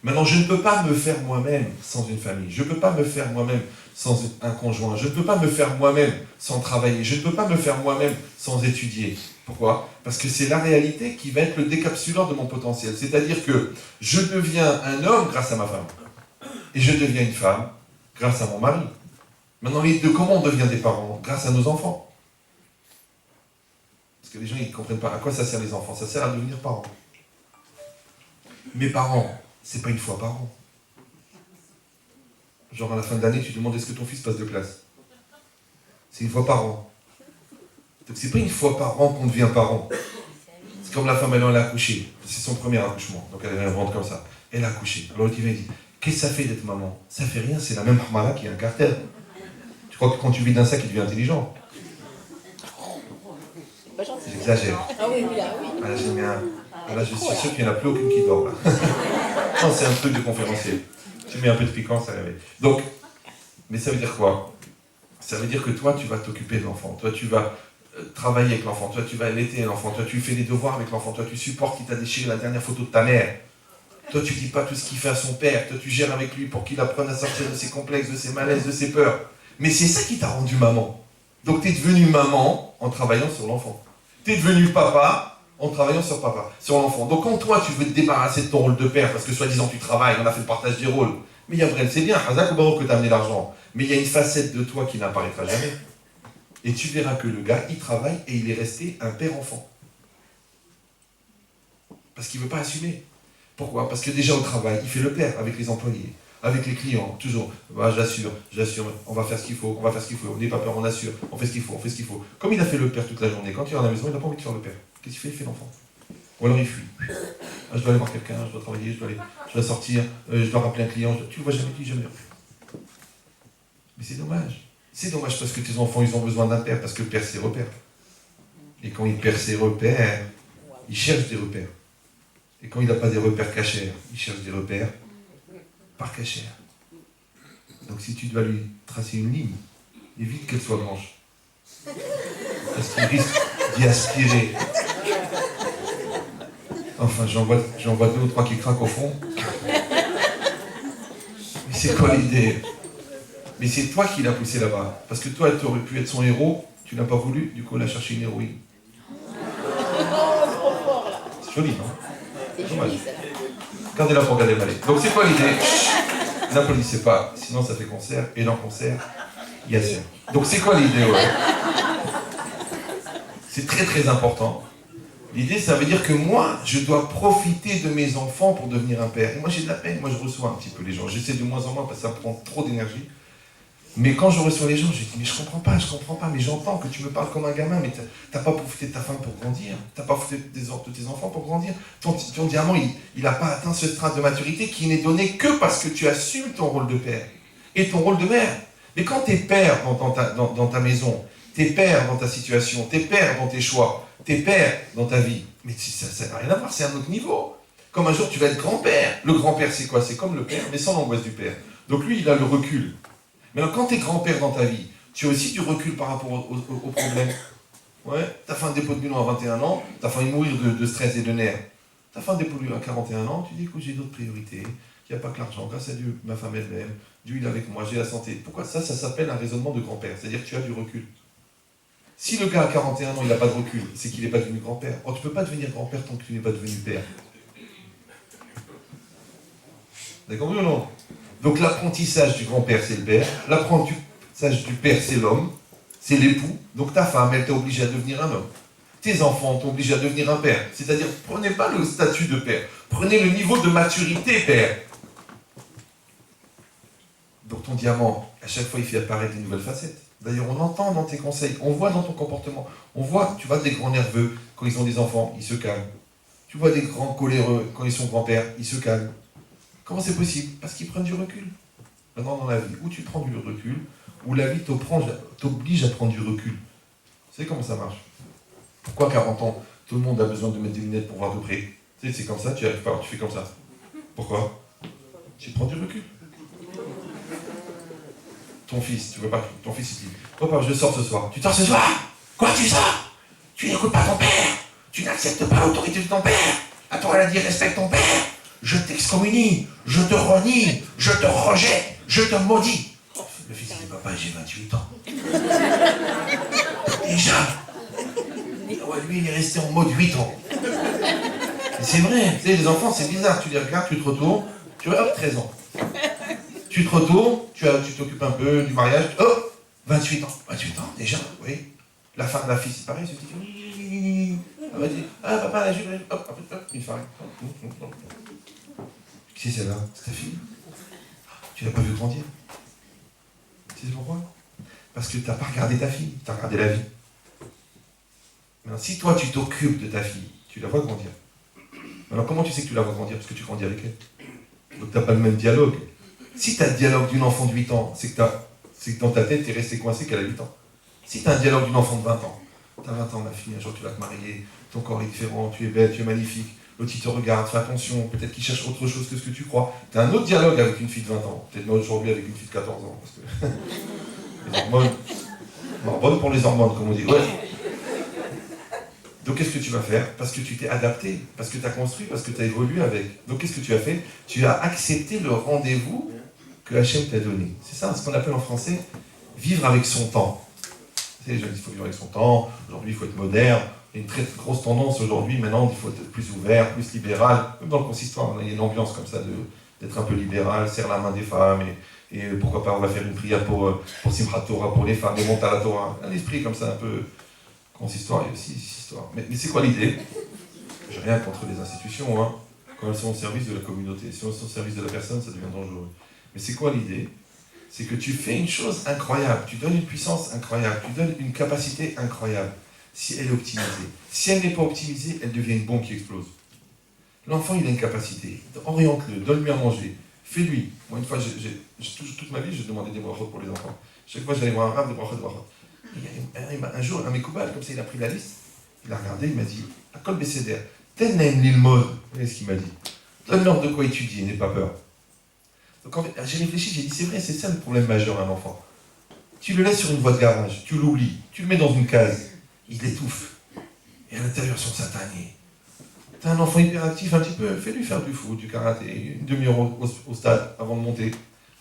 Maintenant, je ne peux pas me faire moi-même sans une famille. Je ne peux pas me faire moi-même sans un conjoint. Je ne peux pas me faire moi-même sans travailler. Je ne peux pas me faire moi-même sans étudier. Pourquoi? Parce que c'est la réalité qui va être le décapsuleur de mon potentiel. C'est-à-dire que je deviens un homme grâce à ma femme. Et je deviens une femme grâce à mon mari. Maintenant, comment on devient des parents? Grâce à nos enfants. Parce que les gens, ils ne comprennent pas à quoi ça sert les enfants. Ça sert à devenir parents. Mes parents, c'est pas une fois par an. Genre à la fin de l'année, tu demandes est-ce que ton fils passe de classe. C'est une fois par an. Donc c'est pas une fois par an qu'on devient parent. C'est comme la femme, elle a accouché. C'est son premier accouchement. Donc elle rentre comme ça. Elle a accouché. Alors l'autre il dit, qu'est-ce que ça fait d'être maman? Ça fait rien, c'est la même hamala qui a un carter. Tu crois que quand tu vis d'un sac, il devient intelligent? J'exagère. Ah oui, oui, ah oui. Ah, là, j'ai mis un... ah, là, je suis sûr qu'il n'y en a plus aucune qui dort là. Non, c'est un truc de conférencier. Tu mets un peu de piquant, ça réveille. Donc, mais ça veut dire quoi? Ça veut dire que toi, tu vas t'occuper de l'enfant. Toi, tu vas travailler avec l'enfant. Toi, tu vas allaiter l'enfant. Toi, tu fais les devoirs avec l'enfant. Toi, tu supportes qu'il t'a déchiré la dernière photo de ta mère. Toi, tu dis pas tout ce qu'il fait à son père. Toi, tu gères avec lui pour qu'il apprenne à sortir de ses complexes, de ses malaises, de ses peurs. Mais c'est ça qui t'a rendu maman. Donc, tu es devenue maman en travaillant sur l'enfant. Tu es devenu papa en travaillant sur l'enfant. Donc quand toi, tu veux te débarrasser de ton rôle de père, parce que soi-disant tu travailles, on a fait le partage des rôles, mais Gabriel, c'est bien, Hazak ou Baruch que tu as amené l'argent, mais il y a une facette de toi qui n'apparaîtra jamais. Et tu verras que le gars, il travaille et il est resté un père-enfant. Parce qu'il ne veut pas assumer. Pourquoi? Parce que déjà au travail, il fait le père avec les employés, avec les clients, toujours. Bah, j'assure, on va faire ce qu'il faut, on n'est pas peur, on assure, on fait ce qu'il faut. Comme il a fait le père toute la journée, quand il est à la maison, il n'a pas envie de faire le père. Qu'est-ce qu'il fait? Il fait l'enfant. Ou alors il fuit. Ah, je dois aller voir quelqu'un, je dois travailler, je dois sortir, je dois rappeler un client. Tu ne le vois jamais, tu jamais. Mais c'est dommage. C'est dommage parce que tes enfants, ils ont besoin d'un père, parce que le père, c'est repère. Et quand il perd ses repères, il cherche des repères. Et quand il n'a pas des repères cachers, il cherche des repères par cachère. Donc si tu dois lui tracer une ligne, évite qu'elle soit blanche. Parce qu'il risque d'y aspirer. Enfin, j'en vois 2 ou 3 qui craquent au fond. Mais c'est quoi l'idée? Mais c'est toi qui l'as poussé là-bas. Parce que toi, tu aurais pu être son héros, tu n'as pas voulu, du coup, elle a cherché une héroïne. C'est joli, non? C'est Dommage. joli, ça. Gardez-la pour garder le balai. Donc c'est quoi l'idée? N'applaudissez pas, sinon ça fait concert, et dans concert, il y a ça. Donc c'est quoi l'idée, ouais? C'est très très important. L'idée, ça veut dire que moi, je dois profiter de mes enfants pour devenir un père. Et moi, j'ai de la peine, moi, je reçois un petit peu les gens. J'essaie de moins en moins parce que ça prend trop d'énergie. Mais quand je reçois les gens, je dis, mais je comprends pas, mais j'entends que tu me parles comme un gamin, mais t'as pas profité de ta femme pour grandir, t'as pas profité de tes enfants pour grandir. Ton diamant, il n'a pas atteint ce stade de maturité qui n'est donné que parce que tu assumes ton rôle de père et ton rôle de mère. Mais quand t'es père dans ta maison, t'es père dans ta situation, t'es père dans tes choix, t'es père dans ta vie, mais ça n'a rien à voir, c'est un autre niveau. Comme un jour, tu vas être grand-père. Le grand-père, c'est quoi? C'est comme le père, mais sans l'angoisse du père. Donc lui, il a le recul. Mais alors, quand tu es grand-père dans ta vie, tu as aussi du recul par rapport au problème. Ouais, tu as fait un dépôt de bilan à 21 ans, tu as failli mourir de stress et de nerfs. Tu as fait un dépôt de bilan à 41 ans, tu dis, écoute, j'ai d'autres priorités, il n'y a pas que l'argent, grâce à Dieu, ma femme elle m'aime, Dieu il est avec moi, j'ai la santé. Pourquoi ça s'appelle un raisonnement de grand-père, c'est-à-dire que tu as du recul. Si le gars à 41 ans, il n'a pas de recul, c'est qu'il n'est pas devenu grand-père. Oh, tu ne peux pas devenir grand-père tant que tu n'es pas devenu père. D'accord ou non? Donc l'apprentissage du grand-père, c'est le père. L'apprentissage du père, c'est l'homme. C'est l'époux. Donc ta femme, elle t'a obligé à devenir un homme. Tes enfants t'ont obligé à devenir un père. C'est-à-dire, prenez pas le statut de père. Prenez le niveau de maturité père. Donc ton diamant, à chaque fois, il fait apparaître des nouvelles facettes. D'ailleurs, on entend dans tes conseils, on voit dans ton comportement. On voit, tu vois, des grands nerveux, quand ils ont des enfants, ils se calment. Tu vois des grands coléreux, quand ils sont grands-pères, ils se calment. Comment c'est possible? Parce qu'ils prennent du recul. Maintenant, dans la vie, où tu prends du recul, où la vie t'oblige à prendre du recul. Vous savez comment ça marche? Pourquoi 40 ans, tout le monde a besoin de mettre des lunettes pour voir de près? Tu sais, c'est comme ça, tu n'y arrives pas, tu fais comme ça. Pourquoi? Tu prends du recul. Ton fils, tu veux pas, ton fils il dit, papa, je sors ce soir. Tu sors ce soir? Quoi, tu sors? Tu n'écoutes pas ton père. Tu n'acceptes pas l'autorité de ton père. La Torah a dit, respecte ton père. Je t'excommunie, je te renie, je te rejette, je te maudis. Le fils dit, papa, j'ai 28 ans. Déjà. Ouais, lui, il est resté en mode 8 ans. Et c'est vrai, tu sais, les enfants, c'est bizarre. Tu les regardes, tu te retournes, tu vois, hop, 13 ans. Tu te retournes, tu t'occupes un peu du mariage, oh, 28 ans. 28 ans, déjà, oui. La femme, la fille, c'est pareil, c'est dit, ah, papa, la jupe, hop, une farine. Qui c'est celle-là? C'est ta fille? Tu l'as pas vu grandir? Tu sais pourquoi? Parce que tu n'as pas regardé ta fille, tu as regardé la vie. Maintenant, si toi tu t'occupes de ta fille, tu la vois grandir. Alors comment tu sais que tu la vois grandir? Parce que tu grandis avec elle. Donc tu n'as pas le même dialogue. Si tu as le dialogue d'une enfant de 8 ans, c'est que dans ta tête, tu es resté coincé qu'elle a 8 ans. Si tu as un dialogue d'une enfant de 20 ans, tu as 20 ans ma fille, un jour tu vas te marier, ton corps est différent, tu es belle, tu es magnifique. L'autre, il te regarde, fais attention, peut-être qu'il cherche autre chose que ce que tu crois. Tu as un autre dialogue avec une fille de 20 ans, peut-être moi aujourd'hui avec une fille de 14 ans, parce que les hormones, bonnes pour les hormones, comme on dit. Ouais. Donc qu'est-ce que tu vas faire? Parce que tu t'es adapté, parce que tu as construit, parce que tu as évolué avec. Donc qu'est-ce que tu as fait? Tu as accepté le rendez-vous que Hachem t'a donné. C'est ça, ce qu'on appelle en français, vivre avec son temps. Tu sais, les gens disent qu'il faut vivre avec son temps, aujourd'hui il faut être moderne. Il y a une très grosse tendance aujourd'hui, maintenant, il faut être plus ouvert, plus libéral. Même dans le consistoire, il y a une ambiance comme ça d'être un peu libéral, serre la main des femmes, et pourquoi pas, on va faire une prière pour Simchat Torah, pour les femmes, et monter à la Torah. Un esprit comme ça, un peu consistoire, il y a aussi histoire. Mais c'est quoi l'idée? J'ai rien contre les institutions, hein, quand elles sont au service de la communauté. Si elles sont au service de la personne, ça devient dangereux. Mais c'est quoi l'idée? C'est que tu fais une chose incroyable, tu donnes une puissance incroyable, tu donnes une capacité incroyable. Si elle est optimisée. Si elle n'est pas optimisée, elle devient une bombe qui explose. L'enfant, il a une capacité. Oriente-le, donne-lui à manger. Fais-lui. Moi, une fois, toute ma vie, je demandais des brachot pour les enfants. Chaque fois, j'allais voir un rave, des brachot. Un jour, un Mekoubal, comme ça, il a pris la liste. Il a regardé, il m'a dit, à Kol Besséder, Tennen l'ilmod. Vous voyez ce qu'il m'a dit? Donne-leur de quoi étudier, n'aie pas peur. Donc, en fait, j'ai réfléchi, j'ai dit, c'est vrai, c'est ça le problème majeur à un enfant. Tu le laisses sur une voie de garage, tu l'oublies, tu le mets dans une case. Il étouffe. Et à l'intérieur, son satané. T'as un enfant hyperactif un petit peu, fais-lui faire du foot, du karaté, une demi-heure au stade avant de monter.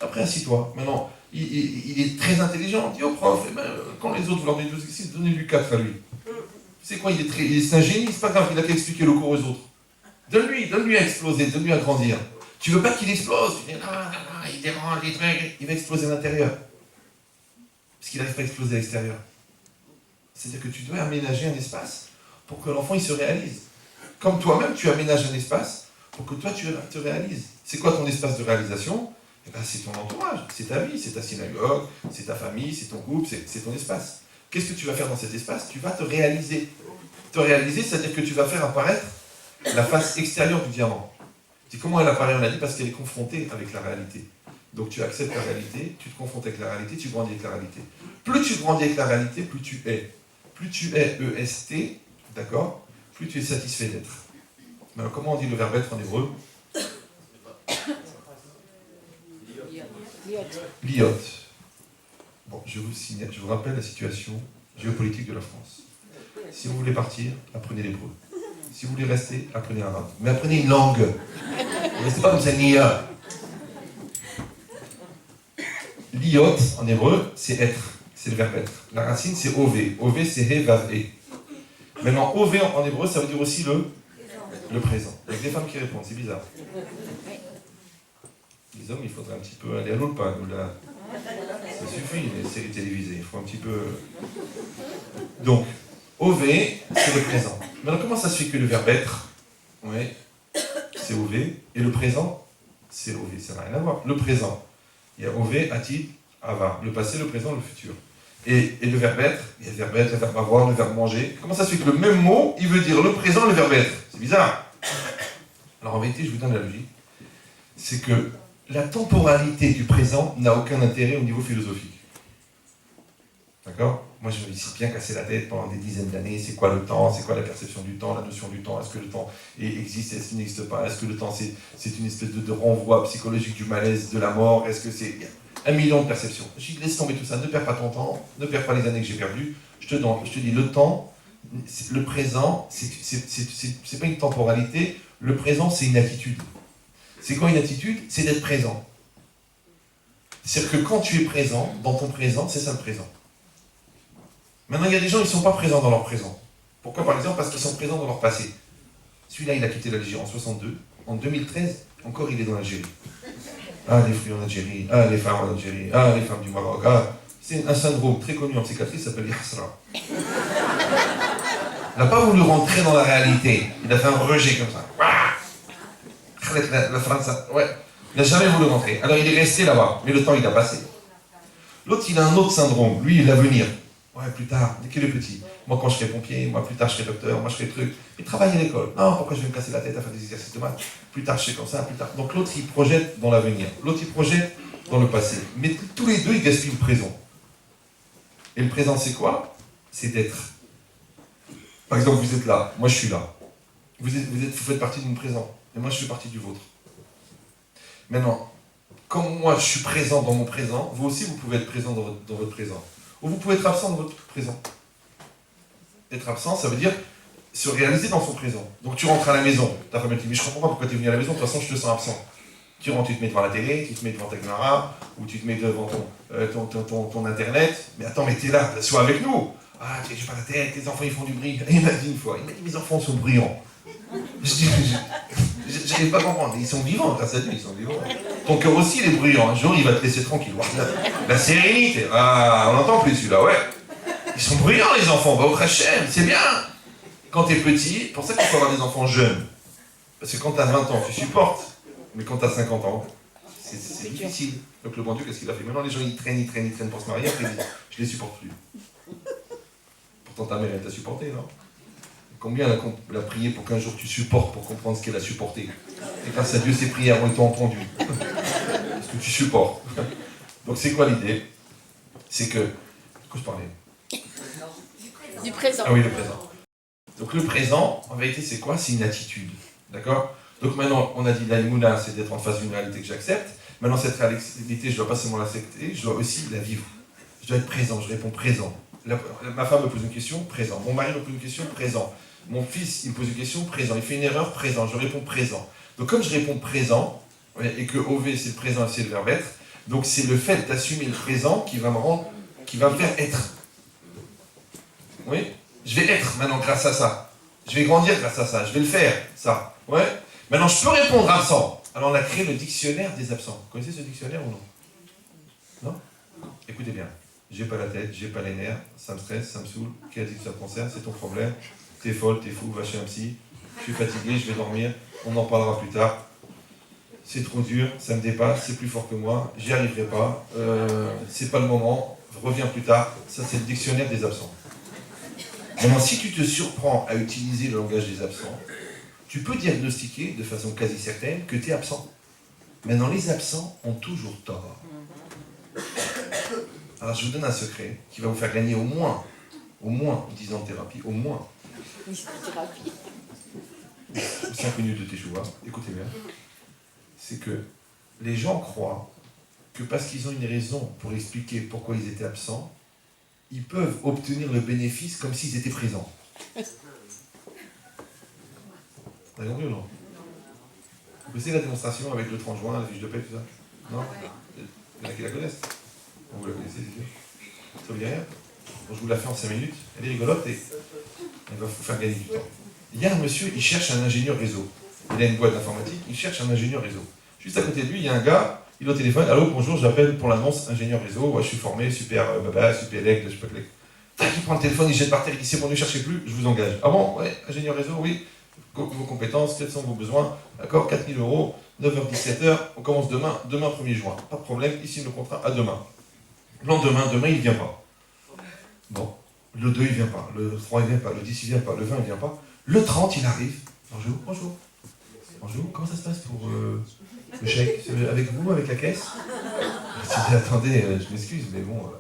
Après, assis-toi. Maintenant, il est très intelligent. Dis au prof, eh ben, quand les autres vous leur donnez 2 exercices, donnez-lui 4 à lui. C'est quoi? C'est un génie, c'est pas grave, il a qu'à expliquer le cours aux autres. Donne-lui à exploser, donne-lui à grandir. Tu veux pas qu'il explose, tu dis non, il dérange les trucs, il va exploser à l'intérieur. Parce qu'il n'arrive pas à exploser à l'extérieur. C'est-à-dire que tu dois aménager un espace pour que l'enfant il se réalise. Comme toi-même, tu aménages un espace pour que toi tu te réalises. C'est quoi ton espace de réalisation? Eh ben, c'est ton entourage, c'est ta vie, c'est ta synagogue, c'est ta famille, c'est ton couple, c'est ton espace. Qu'est-ce que tu vas faire dans cet espace? Tu vas te réaliser. Te réaliser, c'est-à-dire que tu vas faire apparaître la face extérieure du diamant. C'est comment elle apparaît, on a dit, parce qu'elle est confrontée avec la réalité. Donc tu acceptes la réalité, tu te confrontes avec la réalité, tu grandis avec la réalité. Plus tu grandis avec la réalité, plus tu es. Plus tu es EST, d'accord? Plus tu es satisfait d'être. Mais alors comment on dit le verbe être en hébreu? Liot. Bon, je vous rappelle la situation géopolitique de la France. Si vous voulez partir, apprenez l'hébreu. Si vous voulez rester, apprenez l'arabe. Mais apprenez une langue. Ne restez pas comme ça, nia. Liot, en hébreu, c'est être. C'est le verbe être. La racine, c'est ov. Ov, c'est he, vav, e. Maintenant, ov en hébreu, ça veut dire aussi le présent. Il y a que des femmes qui répondent, c'est bizarre. Les hommes, il faudrait un petit peu aller à l'autre pas. Là, ça suffit, les séries télévisées. Il faut un petit peu... Donc, OV, c'est le présent. Maintenant, comment ça se fait que le verbe être, ouais, c'est OV, et le présent, c'est OV. Ça n'a rien à voir. Le présent, il y a OV, Atid, Ava. Le passé, le présent, le futur. Et le verbe être, il y a le verbe être, le verbe avoir, le verbe manger. Comment ça se fait que le même mot, il veut dire le présent, le verbe être? C'est bizarre. Alors en vérité, je vous donne la logique. C'est que la temporalité du présent n'a aucun intérêt au niveau philosophique. D'accord? Moi, je me suis bien cassé la tête pendant des dizaines d'années. C'est quoi le temps? C'est quoi la perception du temps? La notion du temps? Est-ce que le temps existe? Est-ce qu'il n'existe pas? Est-ce que le temps, c'est une espèce de renvoi psychologique du malaise, de la mort? Est-ce que c'est... Un million de perceptions. Je dis, laisse tomber tout ça. Ne perds pas ton temps. Ne perds pas les années que j'ai perdues. Je te dis, le temps, le présent, c'est pas une temporalité. Le présent, c'est une attitude. C'est quoi une attitude? C'est d'être présent. C'est-à-dire que quand tu es présent, dans ton présent, c'est ça le présent. Maintenant, il y a des gens qui ne sont pas présents dans leur présent. Pourquoi, par exemple? Parce qu'ils sont présents dans leur passé. Celui-là, il a quitté l'Algérie en 62. En 2013, encore, il est dans l'Algérie. Ah, les fruits en Algérie. Ah, les femmes en Algérie. Ah, les femmes du Maroc. Ah, c'est un syndrome très connu en psychiatrie, ça s'appelle Yahsra. Il n'a pas voulu rentrer dans la réalité. Il a fait un rejet comme ça. La France, ouais. Il n'a jamais voulu rentrer. Alors il est resté là-bas, mais le temps il a passé. L'autre il a un autre syndrome, lui l'avenir. Ouais, plus tard, dès qu'il est petit. Moi quand je serai pompier, moi plus tard je serai docteur, moi je ferai truc. Il travaille à l'école. Non, pourquoi je vais me casser la tête à faire des exercices de maths? Plus tard je serai comme ça, plus tard. Donc l'autre il projette dans l'avenir, l'autre il projette dans le passé. Mais tous les deux ils gaspillent le présent. Et le présent c'est quoi? C'est d'être. Par exemple vous êtes là, moi je suis là. Vous faites partie de mon présent. Et moi, je fais partie du vôtre. Maintenant, comme moi, je suis présent dans mon présent, vous aussi, vous pouvez être présent dans votre présent. Ou vous pouvez être absent dans votre présent. Être absent, ça veut dire se réaliser dans son présent. Donc, tu rentres à la maison. Ta femme, elle te dit, mais je comprends pas pourquoi tu es venu à la maison, de toute façon, je te sens absent. Tu rentres, tu te mets devant la télé, tu te mets devant ta caméra, ou tu te mets devant ton Internet. Mais attends, mais t'es là, sois avec nous. Ah, tu n'as pas la tête, tes enfants, ils font du bruit. Et il m'a dit une fois, il m'a dit, mes enfants sont bruyants. Je dis, j'arrive pas à comprendre, ils sont vivants, grâce à Dieu, ils sont vivants. Ton cœur aussi, il est bruyant, un jour, il va te laisser tranquille. La sérénité, ah, on n'entend plus celui-là, ouais. Ils sont bruyants, les enfants, bah, au Hachem, c'est bien. Quand t'es petit, pour ça qu'il faut avoir des enfants jeunes. Parce que quand t'as 20 ans, tu supportes. Mais quand t'as 50 ans, c'est difficile. Donc le bon Dieu, qu'est-ce qu'il a fait? Maintenant, les gens, ils traînent pour se marier, après, je les supporte plus. Pourtant, ta mère, elle t'a supporté, non? Combien elle a prié pour qu'un jour tu supportes pour comprendre ce qu'elle a supporté? Et grâce à Dieu, ces prières ont été entendues. Parce que tu supportes. Donc c'est quoi l'idée? C'est que... De quoi je parlais? Du présent. Ah oui, le présent. Donc le présent, en vérité, c'est quoi? C'est une attitude. D'accord? Donc maintenant, on a dit l'aïmouna, c'est d'être en face d'une réalité que j'accepte. Maintenant, cette réalité, je ne dois pas seulement l'accepter, je dois aussi la vivre. Je dois être présent, je réponds présent. Ma femme me pose une question, présent. Mon mari me pose une question, présent. Mon fils, il me pose une question, présent. Il fait une erreur, présent. Je réponds présent. Donc comme je réponds présent, et que OV c'est le présent et c'est le verbe être, donc c'est le fait d'assumer le présent qui va me faire être. Oui? Je vais être maintenant grâce à ça. Je vais grandir grâce à ça. Je vais le faire, ça. Ouais? Maintenant, je peux répondre absent. Alors, on a créé le dictionnaire des absents. Vous connaissez ce dictionnaire ou non? Non? Écoutez bien. J'ai pas la tête, j'ai pas les nerfs, ça me stresse, ça me saoule. Qui a dit que ça te concerne? C'est ton problème. T'es folle, t'es fou, va chez un psy. Je suis fatigué, je vais dormir. On en parlera plus tard. C'est trop dur, ça me dépasse, c'est plus fort que moi, j'y arriverai pas, c'est pas le moment, reviens plus tard. Ça, c'est le dictionnaire des absents. Maintenant, si tu te surprends à utiliser le langage des absents, tu peux diagnostiquer de façon quasi certaine que tu es absent. Maintenant, les absents ont toujours tort. Alors, je vous donne un secret qui va vous faire gagner au moins 10 ans de thérapie, au moins. 5 minutes de teshuva, écoutez bien. C'est que les gens croient que parce qu'ils ont une raison pour expliquer pourquoi ils étaient absents, ils peuvent obtenir le bénéfice comme s'ils étaient présents. Vous avez compris ou non? Vous connaissez la démonstration avec le 30 juin, la fiche de paie, tout ça? Non? Il y en a qui la connaissent? Vous la connaissez, c'est sûr? Ça vous dit rien? Bon, je vous la fais en 5 minutes. Elle est rigolote et elle va vous faire gagner du temps. Il y a un monsieur, il cherche un ingénieur réseau. Il a une boîte d'informatique, il cherche un ingénieur réseau. Juste à côté de lui, il y a un gars, il est au téléphone. Allô, bonjour, j'appelle pour l'annonce ingénieur réseau. Ouais, je suis formé, super baba, super élect, je sais pas quoi. Tac, il prend le téléphone, il jette par terre, il dit c'est bon, ne cherchez plus, je vous engage. Ah bon? Ouais, ingénieur réseau, oui. Vos compétences, quels sont vos besoins? D'accord, 4 000 €, 9h-17h, on commence demain 1er juin. Pas de problème, ici le contrat à demain. Le lendemain, demain, il ne vient pas. Bon, le 2, il ne vient pas. Le 3, il ne vient pas. Le 10, il ne vient pas. Le 20, il ne vient pas. Le 30, il arrive. Bonjour, bonjour. Bonjour, comment ça se passe pour le chèque? Avec vous, avec la caisse? Je dis, attendez, je m'excuse, mais bon,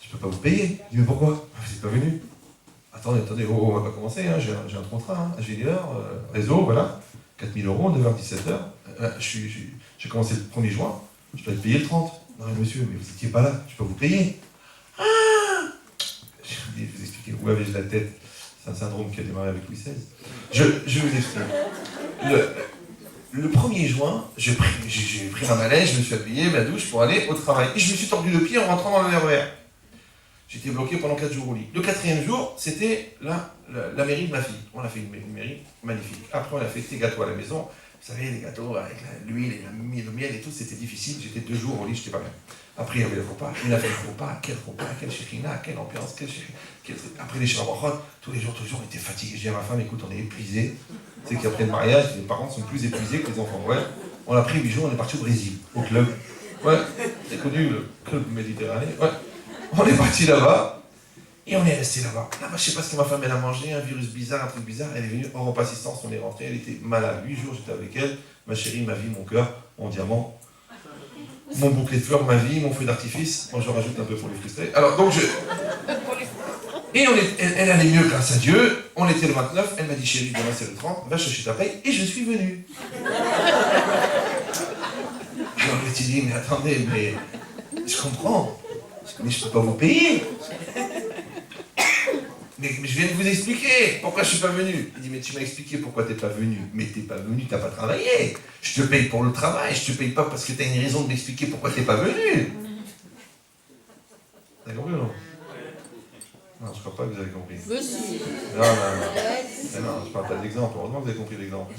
je peux pas vous payer. Je dis, mais pourquoi? Vous n'êtes pas venu. Attendez, oh, on va pas commencer, hein, j'ai un contrat, hein, ingénieur, réseau, voilà. 4 000 €, 9h-17h. J'ai commencé le 1er juin, je dois être payé le 30. Non mais monsieur, mais vous n'étiez pas là, je peux vous payer. Ah! Je vais vous expliquer, où avais-je la tête? C'est un syndrome qui a démarré avec Louis XVI. Je vous explique. Le 1er juin, j'ai pris ma malaise, je me suis habillé, ma douche pour aller au travail. Et je me suis tordu le pied en rentrant dans le RER. J'étais bloqué pendant 4 jours au lit. Le 4e jour, c'était la mairie de ma fille. On a fait une mairie magnifique. Après, on a fait des gâteaux à la maison. Vous savez, les gâteaux avec l'huile et le miel et tout, c'était difficile. J'étais 2 jours au lit, j'étais pas bien. Après, il y avait le repas. Il a fait le repas. Quel chérina, quelle ambiance, Après les chérabachot, tous les jours, on était fatigués. J'ai dit à ma femme, écoute, on est épuisés. Tu sais qu'après le mariage, les parents sont plus épuisés que les enfants. Ouais. On a pris 8 jours, on est parti au Brésil, au club. Ouais, c'est connu, le club méditerranéen. Ouais. On est parti là-bas, et on est resté là-bas. Là-bas, je sais pas ce que ma femme, elle a mangé, un virus bizarre, un truc bizarre. Elle est venue en repas assistance, on est rentré, elle était malade. 8 jours, j'étais avec elle. Ma chérie, ma vie, mon cœur, mon diamant, mon bouquet de fleurs, ma vie, mon feu d'artifice. Moi, je rajoute un peu pour les frustrer. Alors, donc, et elle allait mieux grâce à Dieu. On était le 29, elle m'a dit, chérie, demain c'est le 30, va chercher ta paye, et je suis venu. Alors, je lui ai dit, mais attendez, mais je comprends. Mais je ne peux pas vous payer. Mais je viens de vous expliquer pourquoi je ne suis pas venu. Il dit, mais tu m'as expliqué pourquoi tu n'es pas venu. Mais tu n'es pas venu, tu n'as pas travaillé. Je te paye pour le travail, je ne te paye pas parce que tu as une raison de m'expliquer pourquoi tu n'es pas venu. Vous avez compris ou non? Non, je ne crois pas que vous avez compris. Monsieur. Non, je ne parle pas d'exemple. Heureusement que vous avez compris l'exemple.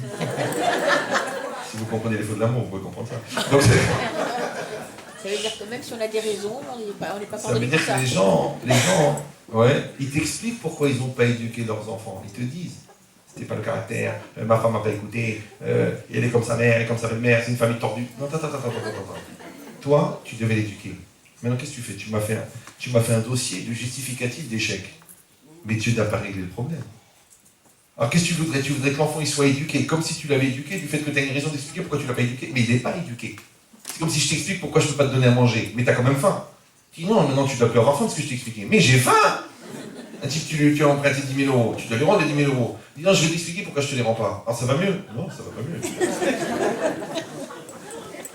Si vous comprenez les faux de l'amour, vous pouvez comprendre ça. Donc, ça veut dire que même si on a des raisons, on n'est pas ça pardonné veut dire pour ça. que les gens, ouais, ils t'expliquent pourquoi ils n'ont pas éduqué leurs enfants. Ils te disent, c'était pas le caractère, ma femme m'a pas écouté, elle est comme sa mère, elle est comme sa belle-mère, c'est une famille tordue. Non, attends. Toi, tu devais l'éduquer. Maintenant, qu'est-ce que tu fais? Tu m'as fait un dossier de justificatif d'échec. Mais Dieu n'a pas réglé le problème. Alors qu'est-ce que tu voudrais? Tu voudrais que l'enfant il soit éduqué comme si tu l'avais éduqué, du fait que tu as une raison d'expliquer pourquoi tu ne l'as pas éduqué. Mais il n'est pas éduqué. C'est comme si je t'explique pourquoi je ne peux pas te donner à manger. Mais tu as quand même faim. Tu dis non, maintenant tu dois plus avoir faim parce que je t'ai expliqué. Mais j'ai faim! Un type, tu as emprunté 10 000 €, tu dois lui rendre les 10 000 €. Il dit non, je vais t'expliquer pourquoi je te les rends pas. Alors ça va mieux? Non, ça va pas mieux.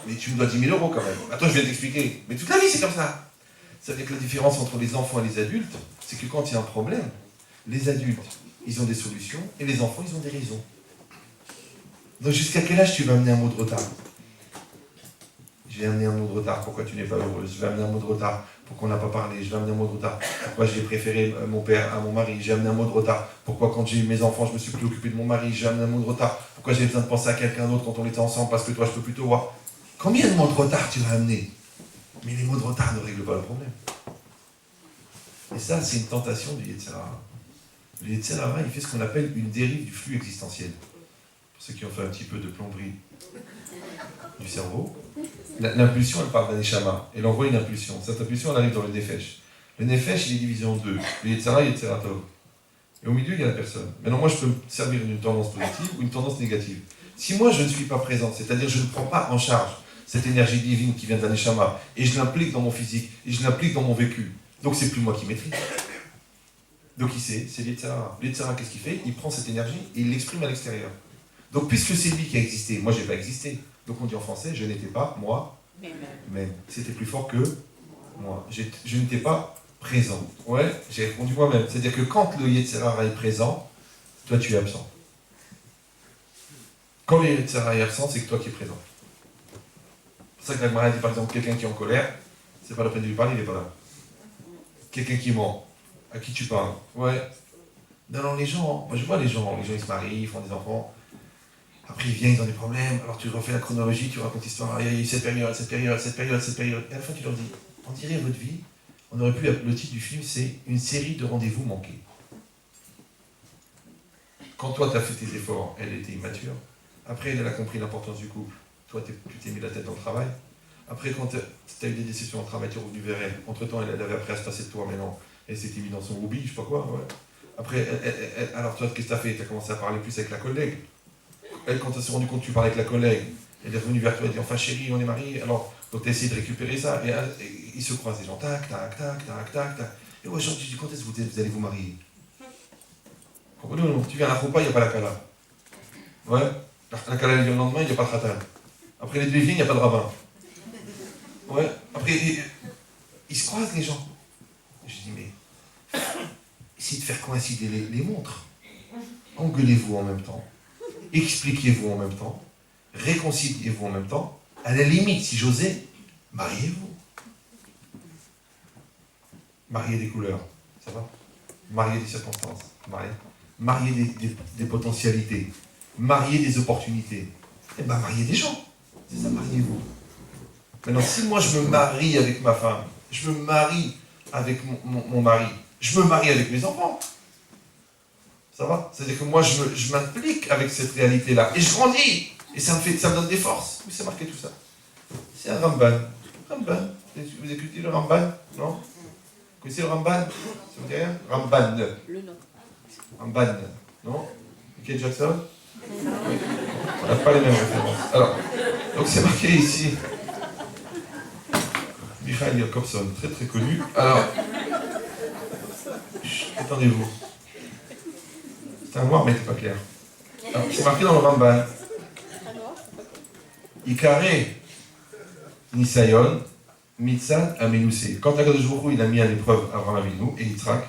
Mais tu me dois 10 000 € quand même. Attends, je viens t'expliquer. Mais toute la vie c'est comme ça. Ça veut dire que la différence entre les enfants et les adultes, c'est que quand il y a un problème, les adultes, ils ont des solutions et les enfants, ils ont des raisons. Donc jusqu'à quel âge tu vas amener un mot de retard? Je vais amener un mot de retard, pourquoi tu n'es pas heureuse? Je vais amener un mot de retard, pourquoi on n'a pas parlé? Je vais amener un mot de retard, pourquoi j'ai préféré mon père à mon mari? J'ai amené un mot de retard, pourquoi quand j'ai eu mes enfants, je me suis plus occupé de mon mari? J'ai amené un mot de retard, pourquoi j'ai besoin de penser à quelqu'un d'autre quand on était ensemble, parce que toi, je peux plus te voir. Combien de mots de retard tu vas amener? Mais les mots de retard ne règlent pas le problème. Et ça, c'est une tentation du Yetzer Hara. Le Yetzer Hara, il fait ce qu'on appelle une dérive du flux existentiel. Pour ceux qui ont fait un petit peu de plomberie du cerveau, l'impulsion, elle part d'un Neshama. Elle envoie une impulsion. Cette impulsion, elle arrive dans le Nefesh. Le Nefesh, il est divisé en deux. Le Yetzer Hara et le Yetzer Tov. Et au milieu, il y a la personne. Maintenant, moi, je peux me servir d'une tendance positive ou une tendance négative. Si moi, je ne suis pas présent, c'est-à-dire je ne prends pas en charge cette énergie divine qui vient d'un Neshama, et je l'implique dans mon physique, et je l'implique dans mon vécu, donc c'est plus moi qui maîtrise. Donc il sait, c'est l'Yetzer Hara. L'Yetzer Hara, qu'est-ce qu'il fait? Il prend cette énergie et il l'exprime à l'extérieur. Donc puisque c'est lui qui a existé, moi j'ai pas existé. Donc on dit en français, je n'étais pas moi, même. C'était plus fort que moi. Je n'étais pas présent. Ouais, j'ai répondu moi-même. C'est-à-dire que quand le Yetzer Hara est présent, toi tu es absent. Quand le Yetzer Hara est absent, c'est que toi qui es présent. C'est pour ça que la Gemara dit par exemple quelqu'un qui est en colère, c'est pas la peine de lui parler, il n'est pas là. Quelqu'un qui ment, à qui tu parles? Ouais. Non, les gens, moi je vois les gens ils se marient, ils font des enfants. Après ils viennent, ils ont des problèmes, alors tu refais la chronologie, tu racontes l'histoire, il y a eu cette période, et à la fin tu leur dis, on dirait votre vie, on aurait pu, le titre du film c'est une série de rendez-vous manqués. Quand toi tu as fait tes efforts, elle était immature, après elle a compris l'importance du couple, toi tu t'es mis la tête dans le travail, après quand tu as eu des déceptions au travail, tu es revenu vers elle, entre-temps elle avait appris à se passer de toi, mais non, elle s'était mise dans son hobby, je sais pas quoi, ouais. Après, alors toi qu'est-ce que tu as fait? Tu as commencé à parler plus avec la collègue. Elle, quand elle s'est rendue compte que tu parlais avec la collègue, elle est revenue vers toi et dit, enfin chérie, on est mariés, alors, donc tu as essayé de récupérer ça, et ils se croisent, les gens, tac. Et aujourd'hui, tu dis, quand est-ce que vous allez vous marier? Non, tu viens à la Choupa, il n'y a pas la Kala. Ouais, la Kala elle vient le lendemain, il n'y a pas de Khatan. Après les deux viennent, il n'y a pas de rabbin. Ouais, après, ils se croisent les gens. Je dis, mais, essayez de faire coïncider les montres. Engueulez-vous en même temps. Expliquez-vous en même temps, réconciliez-vous en même temps, à la limite, si j'osais, mariez-vous. Mariez des couleurs, ça va? Mariez des circonstances, mariez des potentialités, mariez des opportunités. Eh bien, mariez des gens, c'est ça, mariez-vous. Maintenant, si moi je me marie avec ma femme, je me marie avec mon mari, je me marie avec mes enfants, ça va? C'est-à-dire que moi, je m'implique avec cette réalité-là. Et je grandis. Et ça me donne des forces. Oui, c'est marqué tout ça. C'est un Ramban. Ramban. Vous écoutez le Ramban? Non? Vous connaissez le Ramban? Ça vous dit rien? Ramban. Le nom. Ramban. Non? Michael Jackson? On n'a pas les mêmes références. Alors, donc c'est marqué ici. Michael Jacobson, très très connu. Alors, attendez-vous. C'est un noir, mais c'est pas clair. C'est marqué dans le Ramban. Ikaré Nisayon Mitzad Amenusé. Quand Akadosh Baruch Hu il a mis à l'épreuve Abraham Avinu et Yitzhak,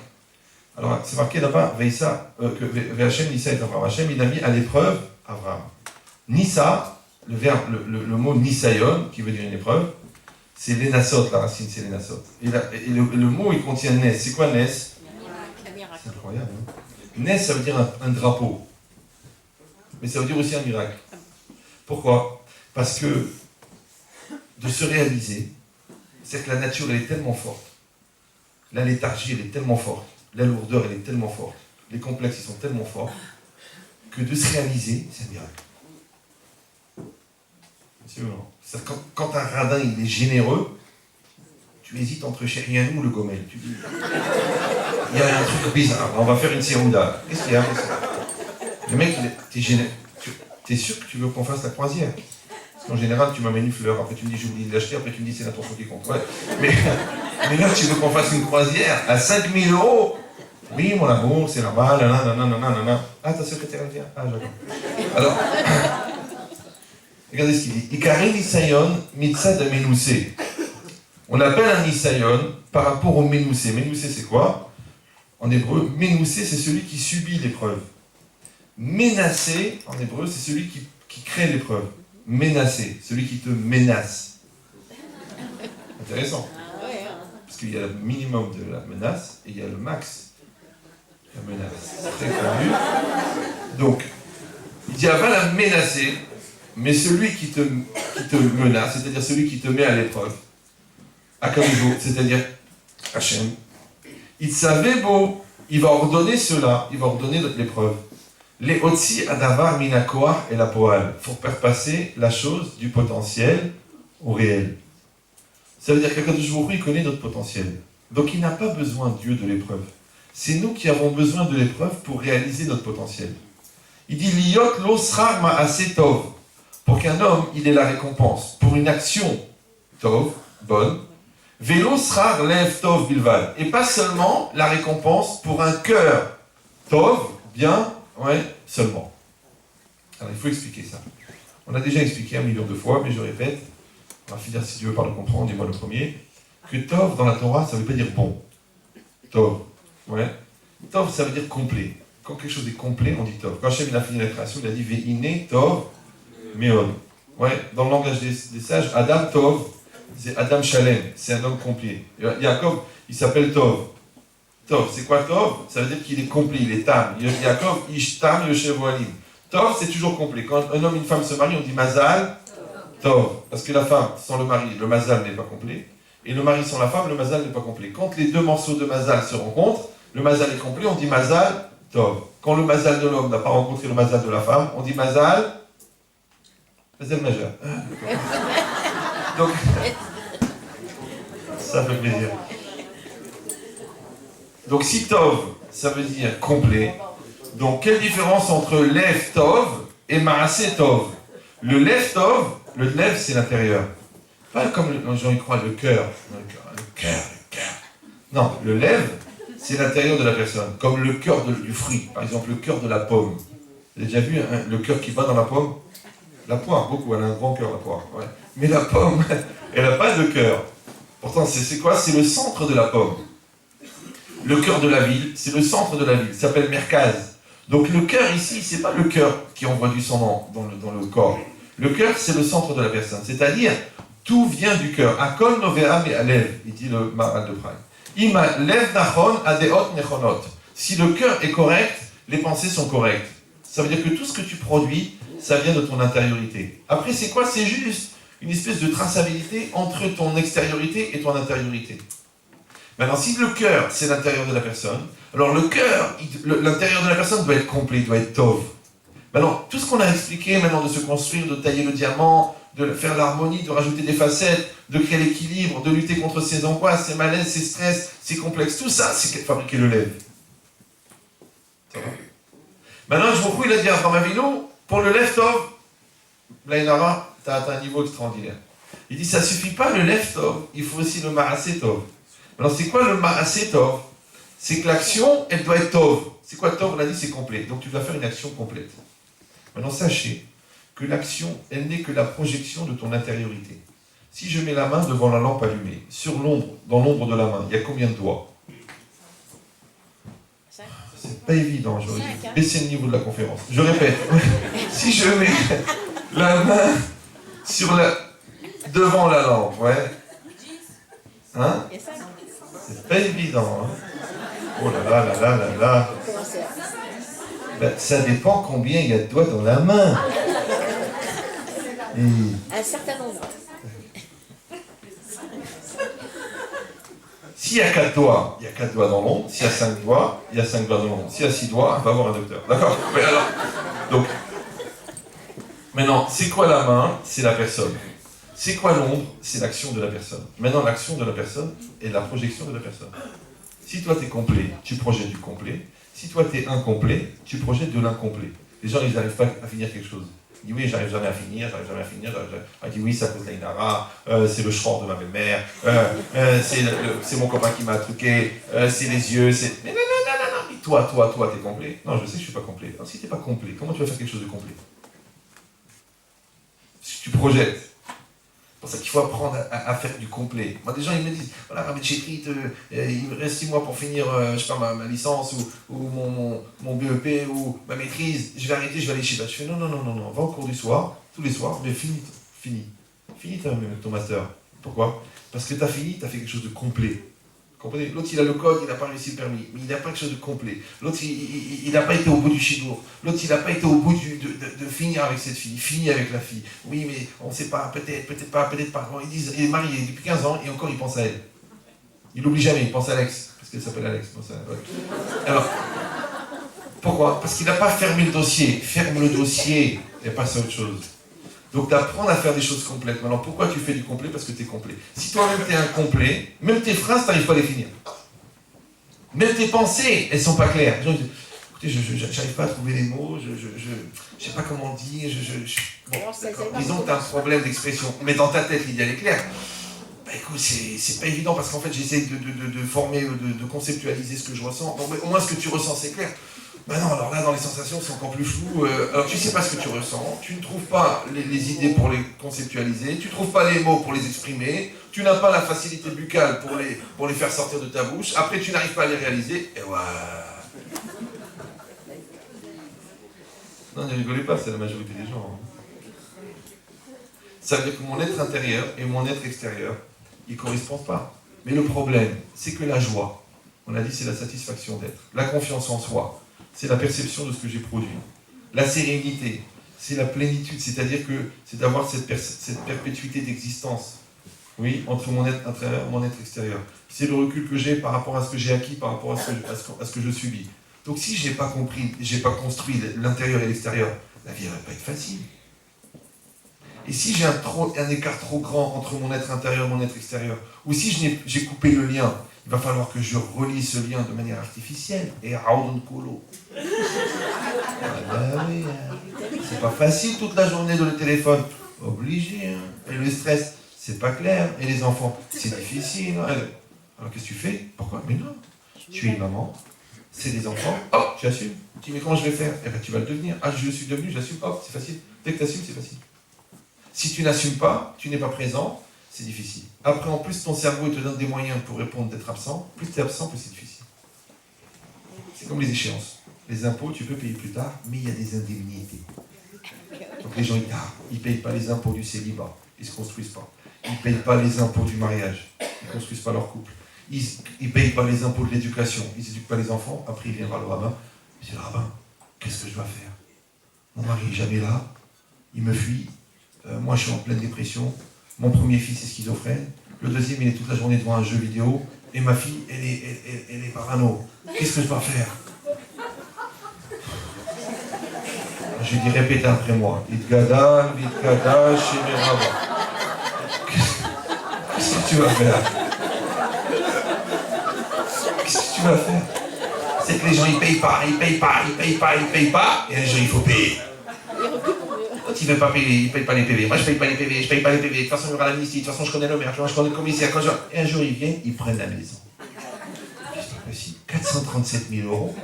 alors c'est marqué là-bas, que V'Hachem Nisa et Abraham. Hachem il a mis à l'épreuve Abraham. Nisa, le mot Nisayon, qui veut dire une épreuve, c'est l'Enasot, la racine c'est l'Enasot. Et le mot il contient Nes. C'est quoi Nes? C'est incroyable. Hein? Nes, ça veut dire un drapeau. Mais ça veut dire aussi un miracle. Pourquoi? Parce que de se réaliser, c'est que la nature, elle est tellement forte. La léthargie, elle est tellement forte. La lourdeur, elle est tellement forte. Les complexes, ils sont tellement forts que de se réaliser, c'est un miracle. Quand un radin, il est généreux, tu hésites entre Chérianou ou le Gomel. Tu dis, il y a un truc bizarre, on va faire une sirouda. Qu'est-ce qu'il y a? Le mec, t'es généreux. T'es sûr que tu veux qu'on fasse la croisière? Parce qu'en général, tu m'amènes une fleur, après tu me dis j'ai oublié de l'acheter, après tu me dis c'est l'intention qui compte. Ouais. Mais là, tu veux qu'on fasse une croisière à 5 000 €? Oui, mon amour, c'est là-bas, nanana. Ah, ta secrétaire, elle vient. Ah, j'attends. Alors, regardez ce qu'il dit. Ikari Nisayon Mitzad Amenusé. On appelle un Nisayon par rapport au Menusé. Menusé, c'est quoi? En hébreu, Menusé, c'est celui qui subit l'épreuve. Menacé, en hébreu, c'est celui qui crée l'épreuve. Menacé, celui qui te menace. intéressant. Ouais, hein. Parce qu'il y a le minimum de la menace et il y a le max de la menace. C'est très connu. Donc, il dit, va la menacer, mais celui qui te menace, c'est-à-dire celui qui te met à l'épreuve, Akadosh, c'est-à-dire Hachem, il savait beau, il va ordonner cela, il va ordonner l'épreuve. Les otsi adavar minakoar et la poal, pour faire passer la chose du potentiel au réel. Ça veut dire qu'Akadosh Baruch Hu, il connaît notre potentiel. Donc il n'a pas besoin, Dieu, de l'épreuve. C'est nous qui avons besoin de l'épreuve pour réaliser notre potentiel. Il dit Liot lo srar ma'aseh tov. Pour qu'un homme, il ait la récompense. Pour une action tov, bonne. Velo srar lev tov bilvad. Et pas seulement la récompense pour un cœur tov, bien, ouais, seulement. Alors il faut expliquer ça. On a déjà expliqué 1 million de fois, mais je répète. On va finir si tu veux par le comprendre, dis-moi le premier. Que tov dans la Torah, ça ne veut pas dire bon. Tov. Ouais. Tov, ça veut dire complet. Quand quelque chose est complet, on dit tov. Quand Hachem a fini la création, il a dit ve'ine tov meod. Ouais. Dans le langage des sages, Adam tov, c'est Adam shalem, c'est un homme complet. Yaakov, il s'appelle tov. Tov, c'est quoi tov? Ça veut dire qu'il est complet, il est tam. Yaakov, ish tam yoshev ohalim. Tov, c'est toujours complet. Quand un homme et une femme se marient, on dit mazal tov. Parce que la femme, sans le mari, le mazal n'est pas complet. Et le mari sans la femme, le mazal n'est pas complet. Quand les deux morceaux de mazal se rencontrent, le mazal est complet, on dit mazal tov. Quand le mazal de l'homme n'a pas rencontré le mazal de la femme, on dit mazal majeur. Donc, ça fait plaisir. Donc si tov, ça veut dire complet. Donc quelle différence entre lev tov et maaseh tov? Le lev tov, le lev c'est l'intérieur. Pas comme les gens y croient, le cœur. Le cœur. Non, le lev, c'est l'intérieur de la personne. Comme le cœur du fruit. Par exemple, le cœur de la pomme. Vous avez déjà vu le cœur qui bat dans la pomme? La poire, beaucoup, elle a un grand cœur, la poire. Ouais. Mais la pomme, elle n'a pas de cœur. Pourtant, c'est quoi? C'est le centre de la pomme. Le cœur de la ville, c'est le centre de la ville. Ça s'appelle Merkaz. Donc le cœur ici, c'est pas le cœur qui envoie du sang dans le corps. Le cœur, c'est le centre de la personne. C'est-à-dire, tout vient du cœur. Akol novea me alev, il dit le Maharal de Prague. Ima lev nachon adeot nechonot. Si le cœur est correct, les pensées sont correctes. Ça veut dire que tout ce que tu produis, ça vient de ton intériorité. Après, c'est quoi? C'est juste une espèce de traçabilité entre ton extériorité et ton intériorité. Maintenant, si le cœur, c'est l'intérieur de la personne, alors le cœur, l'intérieur de la personne doit être complet, doit être tov. Maintenant, tout ce qu'on a expliqué maintenant de se construire, de tailler le diamant, de faire l'harmonie, de rajouter des facettes, de créer l'équilibre, de lutter contre ses angoisses, ses malaises, ses stress, ses complexes, tout ça, c'est fabriquer le lève. Ça va? Maintenant, je vous il a dit à Abraham Avinu, pour le lève tov, Blainara, tu as atteint un niveau extraordinaire. Il dit, ça ne suffit pas le lève tov, il faut aussi le maaseh tov. Alors, c'est quoi le maaseh tov? C'est que l'action, elle doit être tov. C'est quoi tov? On a dit, c'est complet. Donc, tu dois faire une action complète. Maintenant, sachez que l'action, elle n'est que la projection de ton intériorité. Si je mets la main devant la lampe allumée, dans l'ombre de la main, il y a combien de doigts? C'est pas évident, j'aurais dû baisser le niveau de la conférence. Je répète, si je mets la main devant la lampe, ouais. Hein? C'est pas évident, hein? Oh là là là là là là. Ben, ça dépend combien il y a de doigts dans la main. Un certain nombre. S'il y a 4 doigts, il y a 4 doigts dans l'ombre. S'il y a 5 doigts, il y a 5 doigts dans l'ombre. S'il y a 6 doigts, on va voir un docteur. D'accord? Mais alors, donc, maintenant, c'est quoi la main? C'est la personne. C'est quoi l'ombre? C'est l'action de la personne. Maintenant, l'action de la personne est la projection de la personne. Si toi, tu es complet, tu projettes du complet. Si toi, tu es incomplet, tu projettes de l'incomplet. Les gens, ils n'arrivent pas à finir quelque chose. Ils disent oui, j'arrive jamais à finir. Il dit oui, c'est à cause de l'Inara, c'est le schorr de ma belle-mère, c'est mon copain qui m'a truqué, c'est les yeux, c'est... Mais non. Mais toi, t'es complet. Non, je sais que je suis pas complet. Alors, si t'es pas complet, comment tu vas faire quelque chose de complet? Si tu projettes. C'est pour ça qu'il faut apprendre à faire du complet. Moi, des gens, ils me disent, voilà, Rabbi Chetrit, il me reste 6 mois pour finir, je sais pas, ma licence, ou mon BEP, ou ma maîtrise, je vais arrêter, je vais aller chez toi. Je fais, non, va au cours du soir, tous les soirs, mais finis ton master. Pourquoi? Parce que tu as fini, tu as fait quelque chose de complet. Comprenez? L'autre, il a le code, il n'a pas réussi le permis, mais il n'a pas quelque chose de complet. L'autre, il n'a pas été au bout du chidour. L'autre, il n'a pas été au bout de finir avec cette fille, finir avec la fille. Oui, mais on ne sait pas, peut-être pas, peut-être pas. Bon, ils disent, il est marié depuis 15 ans et encore il pense à elle. Il n'oublie jamais, il pense à Alex, parce qu'elle s'appelle Alex. Ouais. Alors, pourquoi? Parce qu'il n'a pas fermé le dossier. Ferme le dossier et passe à autre chose. Donc d'apprendre à faire des choses complètes. Maintenant, pourquoi tu fais du complet? Parce que tu es complet. Si toi-même tu es incomplet, même tes phrases, tu n'arrives pas à les finir. Même tes pensées, elles ne sont pas claires. Les gens disent, écoutez, je n'arrive pas à trouver les mots, je ne sais pas comment dire, Bon, disons que tu as un problème d'expression, mais dans ta tête, l'idée elle est claire. Bah écoute, c'est pas évident parce qu'en fait, j'essaie de former, de conceptualiser ce que je ressens. Donc, au moins, ce que tu ressens, c'est clair. Ben non, alors là, dans les sensations, c'est encore plus flou. Alors, tu ne sais pas ce que tu ressens, tu ne trouves pas les idées pour les conceptualiser, tu ne trouves pas les mots pour les exprimer, tu n'as pas la facilité buccale pour les faire sortir de ta bouche, après, tu n'arrives pas à les réaliser, et voilà. Non, ne rigolez pas, c'est la majorité des gens. Ça veut dire que mon être intérieur et mon être extérieur, ils ne correspondent pas. Mais le problème, c'est que la joie, on a dit, c'est la satisfaction d'être. La confiance en soi, c'est la perception de ce que j'ai produit. La sérénité, c'est la plénitude, c'est-à-dire que c'est d'avoir cette perpétuité d'existence, oui, entre mon être intérieur et mon être extérieur. C'est le recul que j'ai par rapport à ce que j'ai acquis, par rapport à ce que je subis. Donc si je n'ai pas compris, je n'ai pas construit l'intérieur et l'extérieur, la vie ne va pas être facile. Et si j'ai un écart trop grand entre mon être intérieur et mon être extérieur, ou si j'ai coupé le lien, il va falloir que je relie ce lien de manière artificielle. Et colo. C'est pas facile toute la journée de le téléphone. Obligé. Hein. Et le stress, c'est pas clair. Et les enfants, c'est difficile. Hein. Alors qu'est-ce que tu fais? Pourquoi? Mais non. Tu es une maman. C'est des enfants. Hop, j'assume. Tu dis mais comment je vais faire? Eh bien tu vas le devenir. Ah, je le suis devenu, j'assume. Hop, c'est facile. Dès que tu assumes, c'est facile. Si tu n'assumes pas, tu n'es pas présent, c'est difficile. Après, en plus, ton cerveau il te donne des moyens pour répondre d'être absent. Plus tu es absent, plus c'est difficile. C'est comme les échéances. Les impôts, tu peux payer plus tard, mais il y a des indemnités. Donc les gens, ils ne payent pas les impôts du célibat. Ils ne se construisent pas. Ils ne payent pas les impôts du mariage. Ils ne construisent pas leur couple. Ils ne payent pas les impôts de l'éducation. Ils n'éduquent pas les enfants. Après, il viendra le rabbin. Il dit, le rabbin, qu'est-ce que je dois faire? Mon mari n'est jamais là. Il me fuit. Moi, je suis en pleine dépression. Mon premier fils est schizophrène. Le deuxième, il est toute la journée devant un jeu vidéo. Et ma fille, elle est parano. Qu'est-ce que je dois faire? Je lui dis, répétez après moi. Itgada, Itgada, Shemerava. Qu'est-ce que tu vas faire? Qu'est-ce que tu vas faire? C'est que les gens, ils payent pas. Et les gens, il faut payer. Quand il ne veut pas payer, il ne paye pas les PV. Moi, je ne paye pas les PV, je ne paye pas les PV. De toute façon, il y aura l'amnistie. De toute façon, je connais le maire, je connais le commissaire. Et un jour, ils viennent, ils prennent la maison. C'est pas possible. 437 000 €.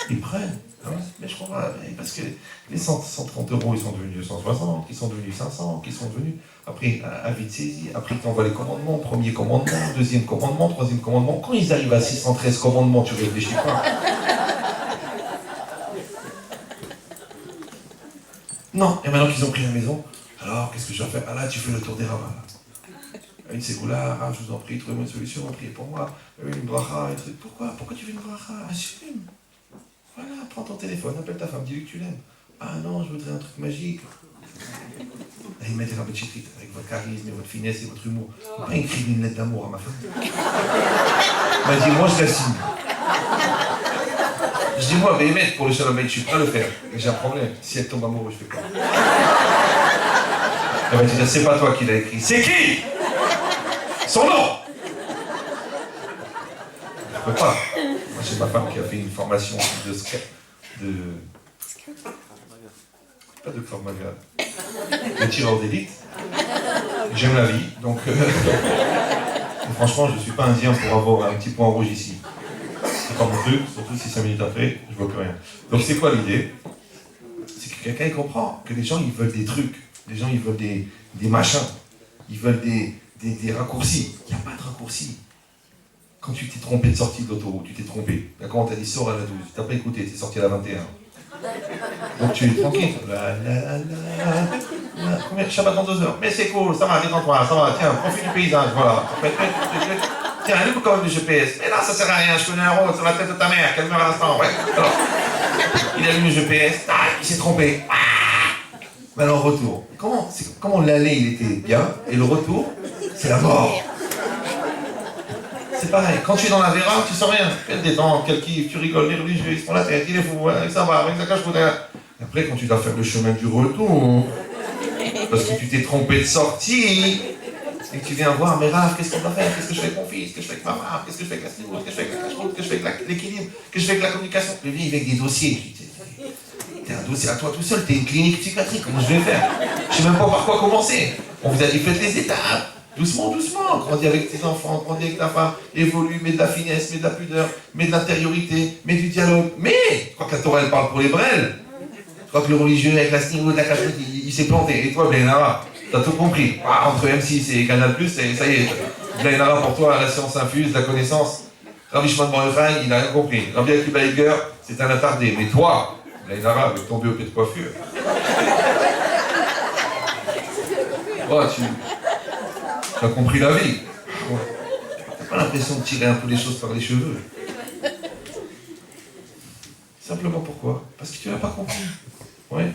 Ils prennent. Hein, mais je comprends. Parce que les 130 €, ils sont devenus 160, ils sont devenus 500, qui sont devenus. Après, avis de saisie. Après, tu envoies les commandements. Premier commandement, deuxième commandement, troisième commandement. Quand ils arrivent à 613 commandements, tu ne réfléchis pas. Non, et maintenant qu'ils ont pris la maison, alors qu'est-ce que je dois faire? Ah là, tu fais le tour des rabbins. Une ségoula, ah, je vous en prie, trouvez-moi une solution, priez pour moi, une bracha, un truc. Pourquoi tu veux une bracha? Assume. Voilà, prends ton téléphone, appelle ta femme, dis-lui que tu l'aimes. Ah non, je voudrais un truc magique. Et mettez la petite chitite, avec votre charisme et votre finesse et votre humour. Pas écrire une lettre d'amour à ma femme. Elle m'a dit, moi je l'assume. Je dis, moi, Béhémet, pour le Shalom Bayit, je suis prêt à le faire. Mais j'ai un problème. Si elle tombe amoureuse, je fais quoi? Elle va te dire, c'est pas toi qui l'as écrit. C'est qui? Son nom? Je peux pas. Moi, j'ai ma femme qui a fait une formation pas de formaga, de tireur d'élite. J'aime la vie, donc franchement, je ne suis pas indien pour avoir un petit point rouge ici. C'est pas mon truc, surtout si 5 minutes après, je vois plus rien. Donc c'est quoi l'idée? C'est que quelqu'un il comprend que les gens ils veulent des trucs, les gens ils veulent des machins, ils veulent des raccourcis. Il n'y a pas de raccourcis. Quand tu t'es trompé de sortie de l'autoroute, tu t'es trompé. D'accord, on t'a dit sors à la 12, tu n'as pas écouté, tu es sorti à la 21. Donc tu es tranquille. Combien Shabbat dans 2 heures. Mais c'est cool, ça va, détends-toi, ça va, tiens, profite du paysage, voilà. Tiens, allume quand même le GPS. Mais non, ça sert à rien, je connais un route sur la tête de ta mère, qu'elle meurt à l'instant. Ouais. Alors, il allume le GPS, tac, il s'est trompé. Mais alors, retour. Comment l'aller, il était bien, et le retour, c'est la mort. C'est pareil, quand tu es dans la Vera, tu sens rien. Quelle détente, quel kiff, tu rigoles, les religieux, ils se font la tête, il est fou, ouais, ça va, avec sa cache Après, quand tu dois faire le chemin du retour, parce que tu t'es trompé de sortie, et que tu viens voir, mais Raph, qu'est-ce qu'on va faire? Qu'est-ce que je fais avec mon fils? Qu'est-ce que je fais avec ma femme? Qu'est-ce que je fais avec la sinoute? Qu'est-ce que je fais avec la cache-route? Qu'est-ce que je fais avec l'équilibre? Qu'est-ce que je fais avec la communication? Le vie avec des dossiers. T'es un dossier à toi tout seul, t'es une clinique psychiatrique, comment je vais faire? Je sais même pas par quoi commencer. On vous a dit, faites les étapes. Doucement, doucement, grandis avec tes enfants, grandis avec ta femme, évolue, mets de la finesse, mets de la pudeur, mets de l'intériorité, mets du dialogue. Mais, je crois que la Torah, elle parle pour les brels. Je crois que le religieux, avec la snigo, de la cache-route, il s'est planté. Et toi, Blainara, t'as tout compris. Ah, entre M6 et Canal+, ça y est. Blainara, pour toi, la science infuse, la connaissance. Rabbi Shimon Bar Yochai, il n'a rien compris. Rabbi Akiva Eiger, c'est un attardé. Mais toi, Blainara, avec ton BEP de coiffure. Oh, tu as compris la vie. Ouais. T'as pas l'impression de tirer un peu les choses par les cheveux. Simplement pourquoi? Parce que tu n'as pas compris. Ouais.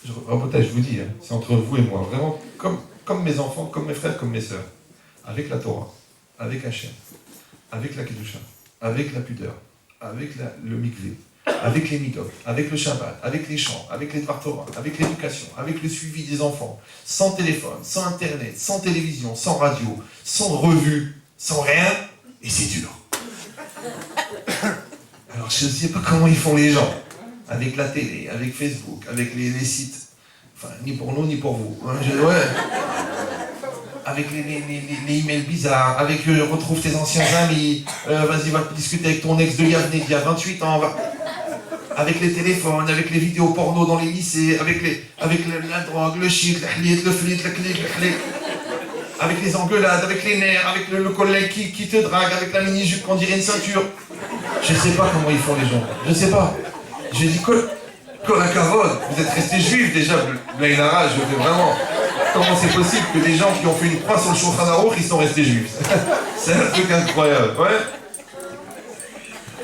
Je vous dis, hein, c'est entre vous et moi. Vraiment, comme mes enfants, comme mes frères, comme mes sœurs. Avec la Torah, avec Hachem, avec la Kedusha, avec la pudeur, avec le mikvé, avec les midot, avec le Shabbat, avec les chants, avec les Dvar Torah, avec l'éducation, avec le suivi des enfants, sans téléphone, sans internet, sans télévision, sans radio, sans revue, sans rien, et c'est dur. Alors je ne sais pas comment ils font les gens, avec la télé, avec Facebook, avec les sites, enfin ni pour nous ni pour vous. Hein, ouais. Avec les emails bizarres, avec retrouve tes anciens amis, vas-y va discuter avec ton ex de Yavne d'il y a 28 ans, avec les téléphones, avec les vidéos porno dans les lycées, avec la drogue, le shit, le hliet, le flit, le clic, le clic, avec les engueulades, avec les nerfs, avec le collègue qui te drague, avec la mini-jupe qu'on dirait une ceinture. Je sais pas comment ils font les gens, je sais pas. Je dis Korakavod, vous êtes restés juifs déjà, Blainara, je veux vraiment... Comment c'est possible que des gens qui ont fait une croix sur le Shulchan Aruch, ils sont restés juifs? C'est un truc incroyable, ouais.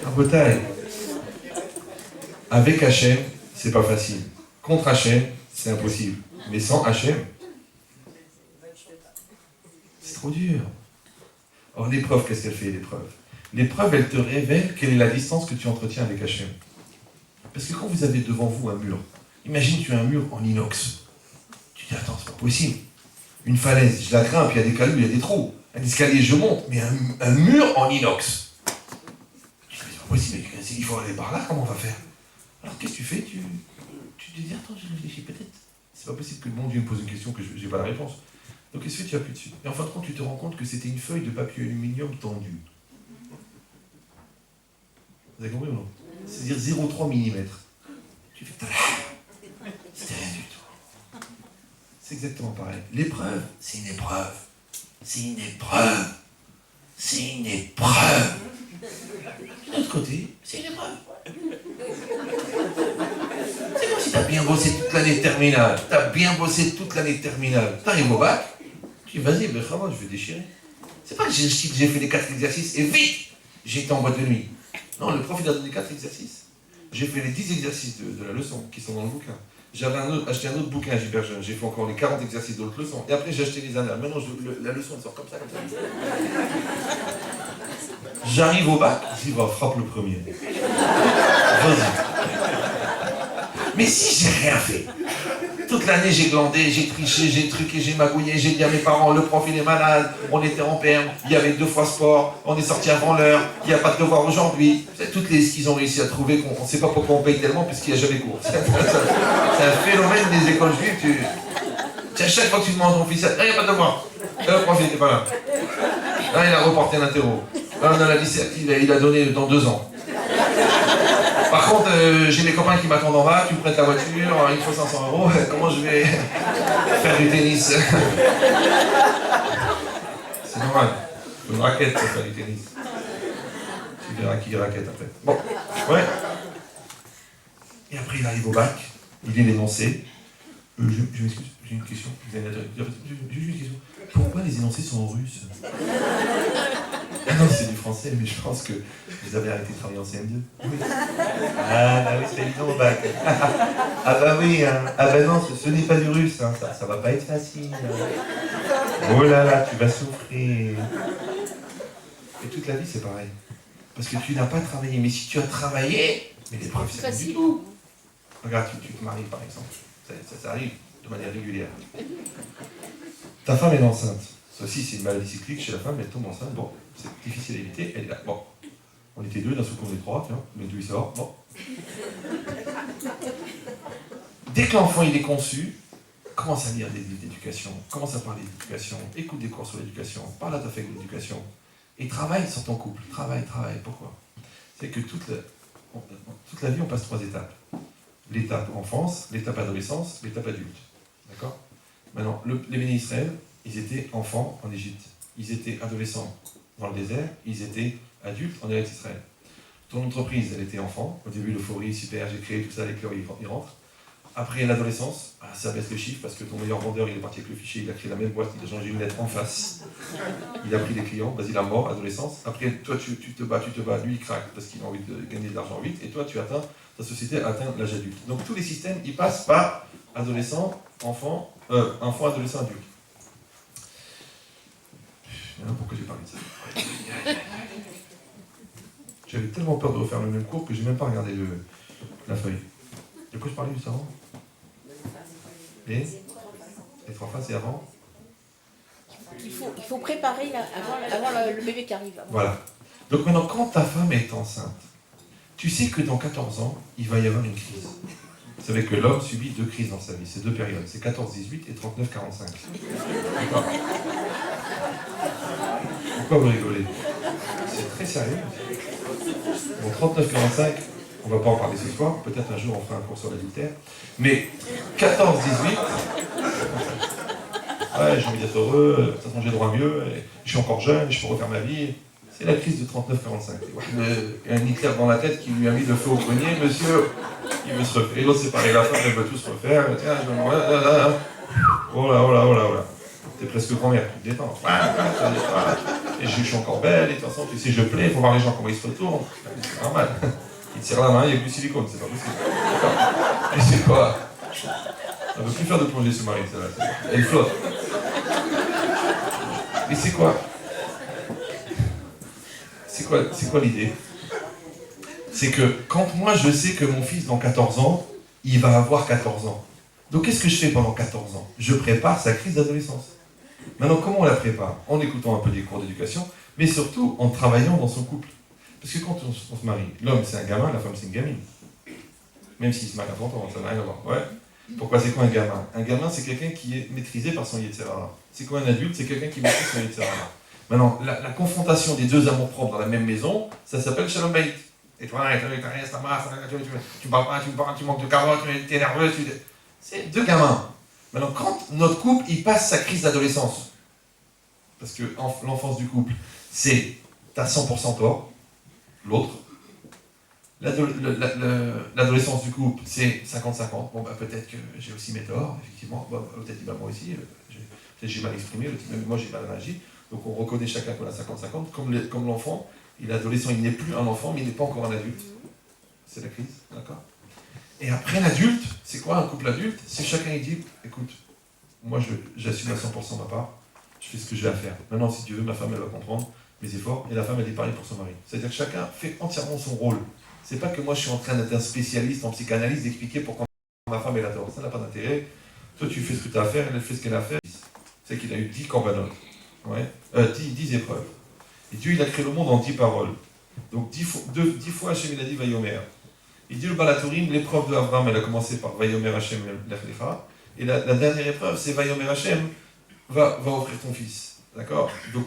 Rabotai, avec Hachem, c'est pas facile. Contre Hachem, c'est impossible. Mais sans Hachem, c'est trop dur. Or, l'épreuve, qu'est-ce qu'elle fait, l'épreuve? L'épreuve, elle te révèle quelle est la distance que tu entretiens avec Hachem. Parce que quand vous avez devant vous un mur, imagine tu as un mur en inox. Tu dis, attends, c'est pas possible. Une falaise, je la grimpe, il y a des cailloux, il y a des trous. Un escalier, je monte, mais un mur en inox. Tu dis, c'est pas possible, il faut aller par là, comment on va faire? Alors qu'est-ce que tu fais? Tu te dis, attends, je réfléchis peut-être. C'est pas possible que le bon Dieu me pose une question que je n'ai pas la réponse. Donc qu'est-ce que tu appuies dessus? Et en fin de compte, tu te rends compte que c'était une feuille de papier aluminium tendue. Vous avez compris ou non? C'est-à-dire 0,3 mm. Tu fais, c'était rien du tout. C'est exactement pareil. L'épreuve, c'est une épreuve. C'est une épreuve. C'est une épreuve. De l'autre côté, c'est une épreuve. C'est comme si t'as bien bossé toute l'année terminale. T'arrives au bac, tu dis, vas-y, ben, je vais déchirer. C'est pas que j'ai fait les 4 exercices et vite, j'ai été en boîte de nuit. Non, le prof, il a donné 4 exercices. J'ai fait les 10 exercices de la leçon qui sont dans le bouquin. J'avais acheté un autre bouquin à Hyper Jeune. J'ai fait encore les 40 exercices de l'autre leçon. Et après, j'ai acheté les annales. Maintenant, la leçon, elle sort comme ça. J'arrive au bac, je dis, va, frappe le premier. Vas-y. Mais si j'ai rien fait. Toute l'année, j'ai glandé, j'ai triché, j'ai truqué, j'ai magouillé, j'ai dit à mes parents, le prof, il est malade, on était en perme, il y avait 2 fois sport, on est sorti avant l'heure, il n'y a pas de devoir aujourd'hui. C'est toutes les qu'ils ont réussi à trouver, qu'on ne sait pas pourquoi on paye tellement, puisqu'il n'y a jamais cours. C'est un phénomène des écoles juives. À chaque fois que tu demandes à ton fils, il n'y a pas de devoir. Le prof, il n'était pas là. Là, il a reporté l'interro. Là, on a la liste active, il a donné dans 2 ans. Par contre, j'ai mes copains qui m'attendent en bas, tu me prêtes la voiture, il faut 500 €, comment je vais faire du tennis? C'est normal, il faut une raquette pour faire du tennis. Tu verras qui est raquette après. Bon, ouais. Et après il arrive au bac, il lit l'énoncé, Je m'excuse, j'ai une question. J'ai une question. Pourquoi les énoncés sont en russe? Ah non, c'est du français, mais je pense que vous avez arrêté de travailler en CM2. Oui. Ah bah oui, c'est évident au bac. Ah bah oui, hein. Ah bah non, ce n'est pas du russe, hein. Ça va pas être facile. Oh là là, tu vas souffrir. Et toute la vie, c'est pareil. Parce que tu n'as pas travaillé. Mais si tu as travaillé, mais l'épreuve, c'est facile. du tout. Regarde, tu te maries, par exemple. Ça arrive de manière régulière. Ta femme est enceinte. Ça aussi, c'est une maladie cyclique chez la femme, elle tombe enceinte. Bon, c'est difficile à éviter, elle est là. Bon, on était deux, d'un seul coup on est trois, tiens, le deux il sort. Bon. Dès que l'enfant il est conçu, commence à lire des livres d'éducation, commence à parler d'éducation, écoute des cours sur l'éducation, parle à ta femme d'éducation, et travaille sur ton couple. Travaille. Pourquoi? C'est que toute la vie, on passe 3 étapes. L'étape enfance, l'étape adolescence, l'étape adulte. D'accord? Maintenant, les bénis Israël, ils étaient enfants en Égypte. Ils étaient adolescents dans le désert. Ils étaient adultes en Eretz Israël. Ton entreprise, elle était enfant. Au début, l'euphorie, super, j'ai créé tout ça, les cœurs, ils rentrent. Après l'adolescence, ça baisse le chiffre parce que ton meilleur vendeur, il est parti avec le fichier, il a créé la même boîte, il a changé une lettre en face. Il a pris des clients, vas-y, la mort, adolescence. Après, toi, tu te bats, lui, il craque parce qu'il a envie de gagner de l'argent vite. Et toi, ta société atteint l'âge adulte. Donc tous les systèmes, ils passent par adolescent, enfant, adolescent, adulte. Pourquoi j'ai parlé de ça? J'avais tellement peur de refaire le même cours que j'ai même pas regardé la feuille. De quoi je parlais juste avant? Les 3 phases et avant? Il faut préparer avant le bébé qui arrive. Voilà. Donc maintenant, quand ta femme est enceinte, tu sais que dans 14 ans, il va y avoir une crise. Vous savez que l'homme subit 2 crises dans sa vie, c'est 2 périodes, c'est 14-18 et 39-45. D'accord? Pourquoi vous rigolez? C'est très sérieux. Bon, 39-45, on ne va pas en parler ce soir, peut-être un jour on fera un cours sur l'adultère, mais 14-18, ouais, j'ai envie d'être heureux, de toute façon j'ai droit à mieux, je suis encore jeune, je peux refaire ma vie. C'est la crise de 39-45. Il y a un Hitler dans la tête qui lui a mis le feu au grenier, monsieur, il veut se refaire. Et l'autre c'est pareil, la femme elle veut tout se refaire, tiens, oh là. T'es presque grand-mère, tu te détends. Et je suis encore belle, et de toute façon, tu sais, je plais, il faut voir les gens comment ils se retournent. C'est normal. Il tire la main, il n'y a plus de silicone, c'est pas possible. Et c'est quoi? Elle ne veut plus faire de plongée sous-marine, celle-là. Elle flotte. Et c'est quoi? C'est quoi l'idée? C'est que quand moi je sais que mon fils dans 14 ans, il va avoir 14 ans. Donc qu'est-ce que je fais pendant 14 ans? Je prépare sa crise d'adolescence. Maintenant, comment on la prépare? En écoutant un peu des cours d'éducation, mais surtout en travaillant dans son couple. Parce que quand on se marie, l'homme c'est un gamin, la femme c'est une gamine. Même s'il se marie à 30 ans, ça n'a rien à voir. Ouais. Pourquoi c'est quoi un gamin? Un gamin c'est quelqu'un qui est maîtrisé par son Yetzirah. C'est quoi un adulte? C'est quelqu'un qui maîtrise son Yetzirah. Maintenant, la confrontation des deux amours-propres dans la même maison, ça s'appelle Shalom Bayit. Et toi, tu parles pas, tu manques de carottes, tu es nerveux, c'est 2 gamins. Maintenant, quand notre couple, il passe sa crise d'adolescence, parce que l'enfance du couple, c'est t'as 100% tort, l'autre. L'adolescence du couple, c'est 50-50. Bon, bah peut-être que j'ai aussi mes torts, effectivement. Bon, peut-être qu'il moi aussi, peut-être j'ai mal exprimé, même moi j'ai mal agi. Donc on reconnaît chacun qu'on a 50-50. Comme l'enfant, il est adolescent, il n'est plus un enfant, mais il n'est pas encore un adulte. C'est la crise, d'accord? Et après l'adulte, c'est quoi un couple adulte? C'est chacun il dit, écoute, moi j'assume à 100% ma part, je fais ce que j'ai à faire. Maintenant, si tu veux, ma femme elle va comprendre mes efforts, et la femme elle dit pareil pour son mari. C'est-à-dire que chacun fait entièrement son rôle. C'est pas que moi je suis en train d'être un spécialiste en psychanalyse, d'expliquer pourquoi ma femme elle a tort. Ça n'a pas d'intérêt. Toi tu fais ce que tu as à faire, elle fait ce qu'elle a à faire. C'est qu'il a eu 10 corbanotes, 10 épreuves. Et Dieu il a créé le monde en 10 paroles. Donc 10 fois Hachem il a dit Vayomer. Il dit le Balatorim, l'épreuve de Abraham, elle a commencé par Vayomer Hachem l'Echlecha. Et la dernière épreuve, c'est Vayomer Hachem va offrir ton fils. D'accord? Donc